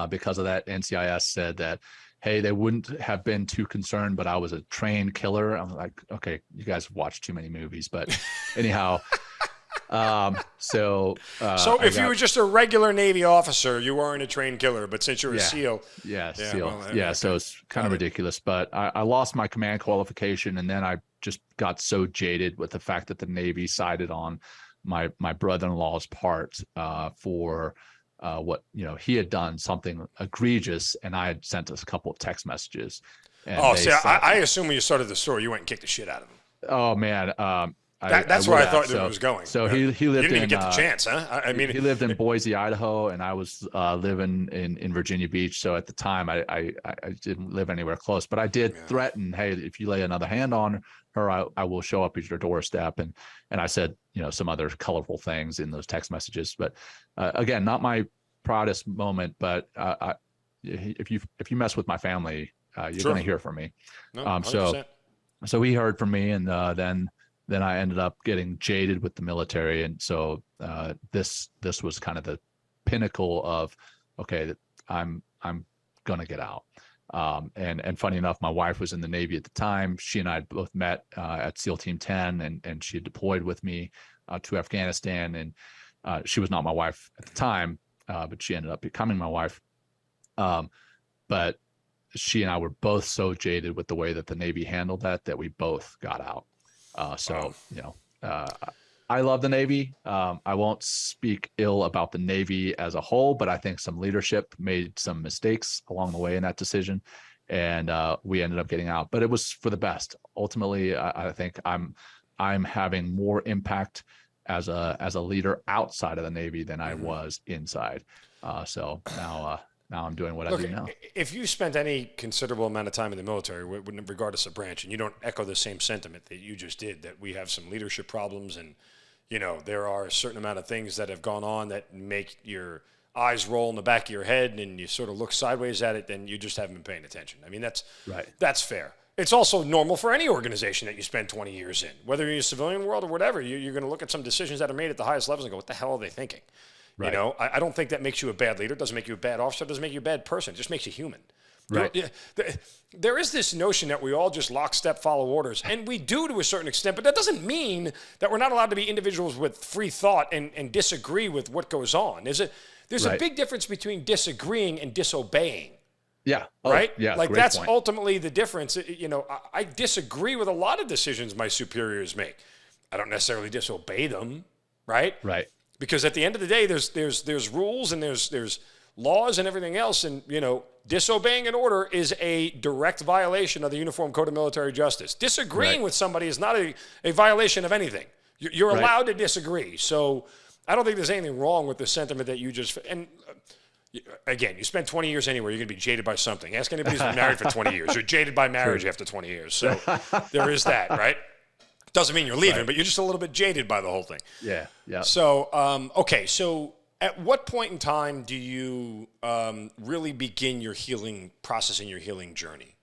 Speaker 3: because of that. NCIS said that, hey, they wouldn't have been too concerned, but I was a trained killer. I'm like, okay, you guys have watched too many movies, but anyhow. So
Speaker 2: if you were just a regular Navy officer, you weren't a trained killer, but since you're a SEAL.
Speaker 3: Yeah, SEAL. Well, so it's kind of ridiculous, but I lost my command qualification, and then I just got so jaded with the fact that the Navy sided on my brother-in-law's part for what he had done something egregious, and I had sent us a couple of text messages.
Speaker 2: I assume when you started the story, you went and kicked the shit out of him.
Speaker 3: Oh man,
Speaker 2: that's where I thought it was going.
Speaker 3: So he lived. You
Speaker 2: didn't even get the chance, huh? I mean,
Speaker 3: he lived in Boise, Idaho, and I was living in Virginia Beach. So at the time, I didn't live anywhere close, but I did threaten, hey, if you lay another hand on her, I will show up at your doorstep. And I said, some other colorful things in those text messages. But again, not my proudest moment, but if you mess with my family, you're
Speaker 2: Sure.
Speaker 3: going to hear from me.
Speaker 2: No, 100%.
Speaker 3: So he heard from me, and then I ended up getting jaded with the military, and so this was kind of the pinnacle of, okay, I'm going to get out. And funny enough, my wife was in the Navy at the time. She and I both met at SEAL Team 10, and she had deployed with me to Afghanistan. And she was not my wife at the time, but she ended up becoming my wife. But she and I were both so jaded with the way that the Navy handled that we both got out. I love the Navy. I won't speak ill about the Navy as a whole, but I think some leadership made some mistakes along the way in that decision, and we ended up getting out. But it was for the best. Ultimately, I think I'm having more impact as a leader outside of the Navy than I was inside. So now I'm doing what I do now.
Speaker 2: If you spent any considerable amount of time in the military, regardless of branch, and you don't echo the same sentiment that you just did, that we have some leadership problems, and there are a certain amount of things that have gone on that make your eyes roll in the back of your head, and you sort of look sideways at it, then you just haven't been paying attention. I mean, that's right. That's fair. It's also normal for any organization that you spend 20 years in, whether you're in the civilian world or whatever. You're going to look at some decisions that are made at the highest levels and go, what the hell are they thinking? Right. I don't think that makes you a bad leader. It doesn't make you a bad officer. It doesn't make you a bad person. It just makes you human.
Speaker 3: Right.
Speaker 2: There is this notion that we all just lockstep follow orders, and we do to a certain extent, but that doesn't mean that we're not allowed to be individuals with free thought and disagree with what goes on. There's a big difference between disagreeing and disobeying.
Speaker 3: Yeah.
Speaker 2: Right?
Speaker 3: Yeah.
Speaker 2: Like that's ultimately the difference. I disagree with a lot of decisions my superiors make. I don't necessarily disobey them. Right?
Speaker 3: Right.
Speaker 2: Because at the end of the day, there's rules and there's laws and everything else, and disobeying an order is a direct violation of the Uniform Code of Military Justice. Disagreeing with somebody is not a violation of anything. You're allowed to disagree. So I don't think there's anything wrong with the sentiment that you just and. Again, you spend 20 years anywhere, you're going to be jaded by something. Ask anybody who's been married for 20 years. You're jaded by marriage after 20 years. So there is that, right? Doesn't mean you're leaving, but you're just a little bit jaded by the whole thing.
Speaker 3: Yeah.
Speaker 2: So, okay. So at what point in time do you really begin your healing process and your healing journey?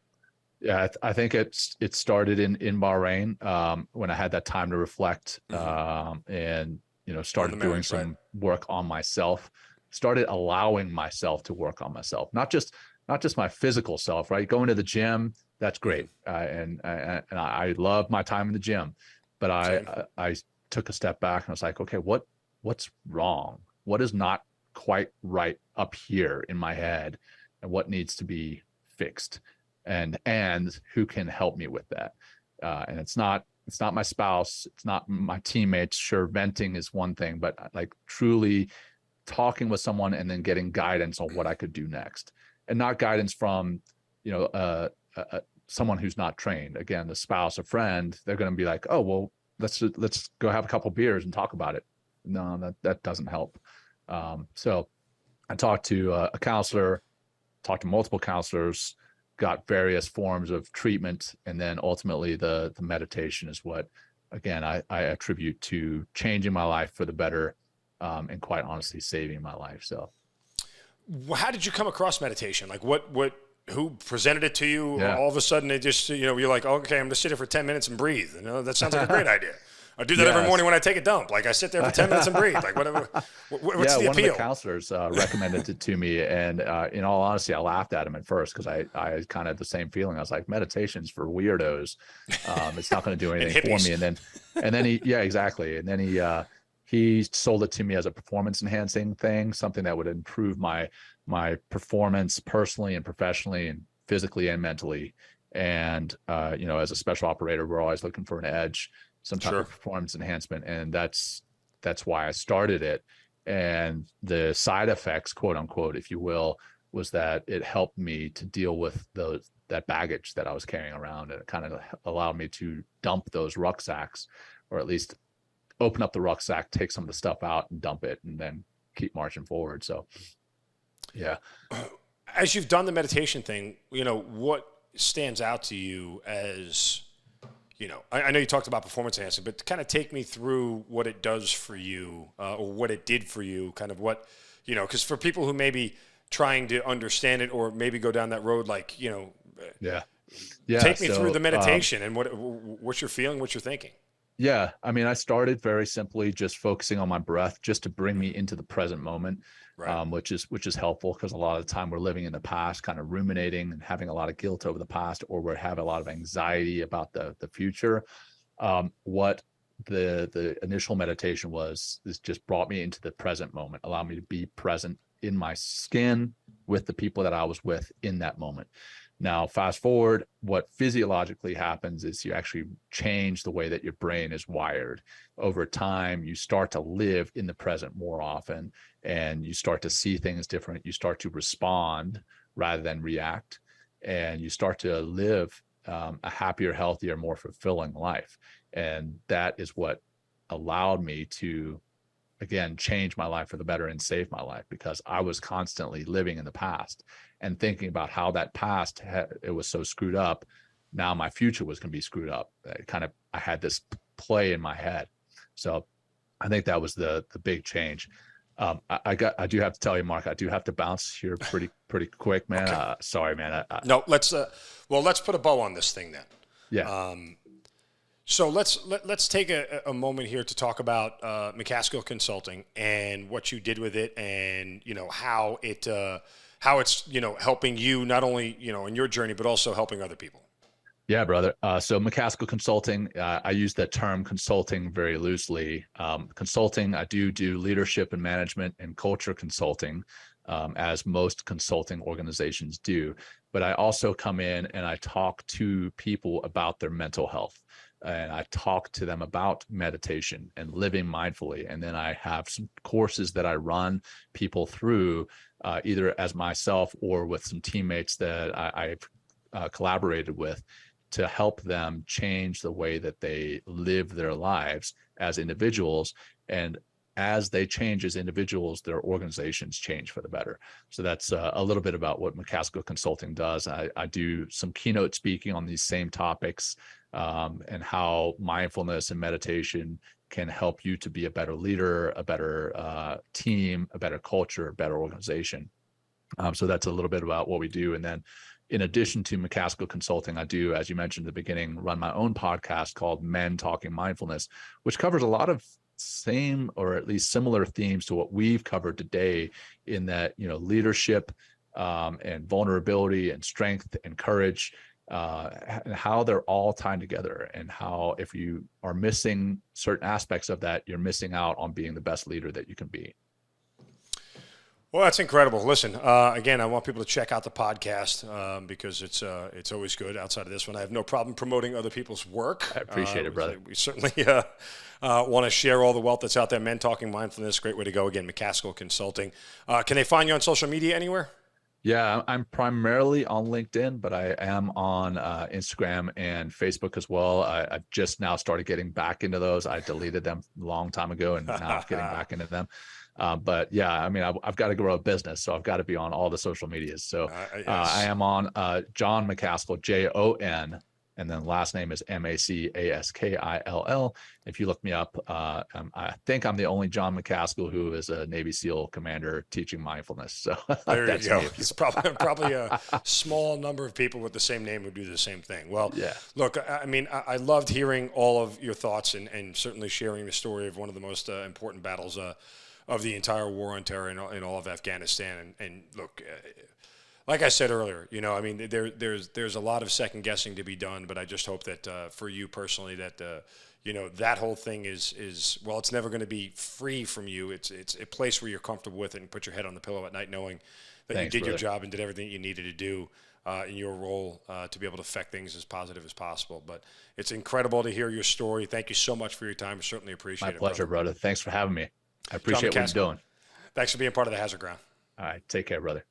Speaker 3: Yeah, I think it started in Bahrain when I had that time to reflect and started doing some work on myself. Started allowing myself to work on myself, not just my physical self, right? Going to the gym, that's great, and I love my time in the gym, but I took a step back and I was like, okay, what's wrong? What is not quite right up here in my head, and what needs to be fixed, and who can help me with that? And it's not my spouse, it's not my teammates. Sure, venting is one thing, but like truly talking with someone and then getting guidance on what I could do next, and not guidance from, someone who's not trained. Again, the spouse, a friend, they're going to be like, oh, well, let's go have a couple beers and talk about it. No, that doesn't help. So I talked to a counselor, talked to multiple counselors, got various forms of treatment. And then ultimately the meditation is what, again, I attribute to changing my life for the better. And quite honestly, saving my life. So,
Speaker 2: how did you come across meditation? Like, who presented it to you?
Speaker 3: Yeah.
Speaker 2: All of a sudden, it just, you're like, oh, okay, I'm gonna sit here for 10 minutes and breathe. That sounds like a great idea. I do that every morning when I take a dump. Like, I sit there for 10 minutes and breathe. Like, whatever. What's the appeal?
Speaker 3: One of the counselors recommended it to me, and in all honesty, I laughed at him at first because I kind of had the same feeling. I was like, meditation's for weirdos. It's not going to do anything for me. And then he, yeah, exactly. And then he sold it to me as a performance enhancing thing, something that would improve my performance personally and professionally and physically and mentally. And, as a special operator, we're always looking for an edge, some type of performance enhancement. And that's why I started it. And the side effects, quote unquote, if you will, was that it helped me to deal with that baggage that I was carrying around. And it kind of allowed me to dump those rucksacks, or at least open up the rucksack, take some of the stuff out and dump it, and then keep marching forward. So, yeah.
Speaker 2: As you've done the meditation thing, what stands out to you as, I know you talked about performance enhancing, but kind of take me through what it does for you, or what it did for you, kind of what You know, because for people who may be trying to understand it or maybe go down that road, like, you know, take me through the meditation and what you're feeling, what you're thinking.
Speaker 3: Yeah. I mean, I started very simply just focusing on my breath just to bring me into the present moment,
Speaker 2: Right.
Speaker 3: which is helpful because a lot of the time we're living in the past, kind of ruminating and having a lot of guilt over the past, or we have a lot of anxiety about the future. What the initial meditation is just brought me into the present moment, allowed me to be present in my skin with the people that I was with in that moment. Now, fast forward, what physiologically happens is you actually change the way that your brain is wired. Over time, you start to live in the present more often, and you start to see things different. You start to respond rather than react, and you start to live a happier, healthier, more fulfilling life. And that is what allowed me to, again, change my life for the better and save my life, because I was constantly living in the past and thinking about how that past it was so screwed up. Now my future was going to be screwed up. I had this play in my head. So I think that was the big change. I do have to tell you, Mark, I do have to bounce here pretty quick, man. Okay. Sorry, man.
Speaker 2: No, let's put a bow on this thing then.
Speaker 3: Yeah.
Speaker 2: So let's take a moment here to talk about Macaskill Consulting and what you did with it, and you know how it's you know helping you not only you know in your journey but also helping other people.
Speaker 3: Yeah, brother. So Macaskill Consulting, I use that term consulting very loosely. Consulting, I do leadership and management and culture consulting, as most consulting organizations do. But I also come in and I talk to people about their mental health. And I talk to them about meditation and living mindfully. And then I have some courses that I run people through, either as myself or with some teammates that I've collaborated with, to help them change the way that they live their lives as individuals. And as they change as individuals, their organizations change for the better. So that's a little bit about what Macaskill Consulting does. I do some keynote speaking on these same topics, and how mindfulness and meditation can help you to be a better leader, a better team, a better culture, a better organization. So that's a little bit about what we do. And then in addition to Macaskill Consulting, I do, as you mentioned at the beginning, run my own podcast called Men Talking Mindfulness, which covers a lot of same or at least similar themes to what we've covered today, in that, you know, leadership and vulnerability and strength and courage, and how they're all tied together, and how if you are missing certain aspects of that, you're missing out on being the best leader that you can be.
Speaker 2: Well, that's incredible. Listen, again, I want people to check out the podcast because it's always good. Outside of this one, I have no problem promoting other people's work.
Speaker 3: I appreciate it, brother.
Speaker 2: We certainly want to share all the wealth that's out there. Men Talking Mindfulness, great way to go. Again, Macaskill Consulting. Can they find you on social media anywhere?
Speaker 3: Yeah, I'm primarily on LinkedIn, but I am on Instagram and Facebook as well. I just now started getting back into those. I deleted them a long time ago, and now I'm getting back into them. But yeah, I mean, I've got to grow a business, so I've got to be on all the social medias. So yes. I am on Jon Macaskill, Jon, and then last name is Macaskill. If you look me up, I think I'm the only Jon Macaskill who is a Navy SEAL commander teaching mindfulness. So
Speaker 2: there you go. It's probably a small number of people with the same name who do the same thing. Well, yeah. Look, I mean, I loved hearing all of your thoughts and certainly sharing the story of one of the most important battles of the entire war on terror in all of Afghanistan. And look, like I said earlier, you know, I mean, there's a lot of second guessing to be done, but I just hope that for you personally that, you know, that whole thing is well, it's never going to be free from you. It's a place where you're comfortable with it and put your head on the pillow at night knowing that you did your job and did everything you needed to do in your role to be able to affect things as positive as possible. But it's incredible to hear your story. Thank you so much for your time. I certainly appreciate it.
Speaker 3: My pleasure, brother. Thanks for having me. I appreciate what you're doing.
Speaker 2: Thanks for being part of the Hazard Ground.
Speaker 3: All right. Take care, brother.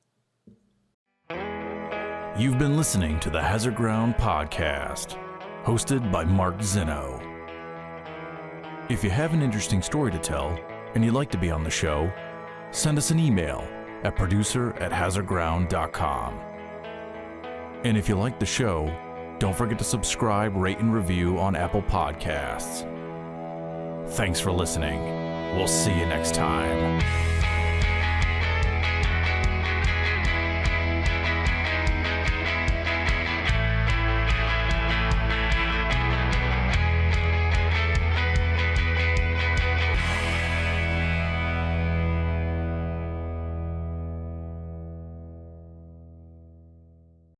Speaker 1: You've been listening to the Hazard Ground podcast, hosted by Mark Zinno. If you have an interesting story to tell and you'd like to be on the show, send us an email at producer@hazardground.com. And if you like the show, don't forget to subscribe, rate, and review on Apple Podcasts. Thanks for listening. We'll see you next time.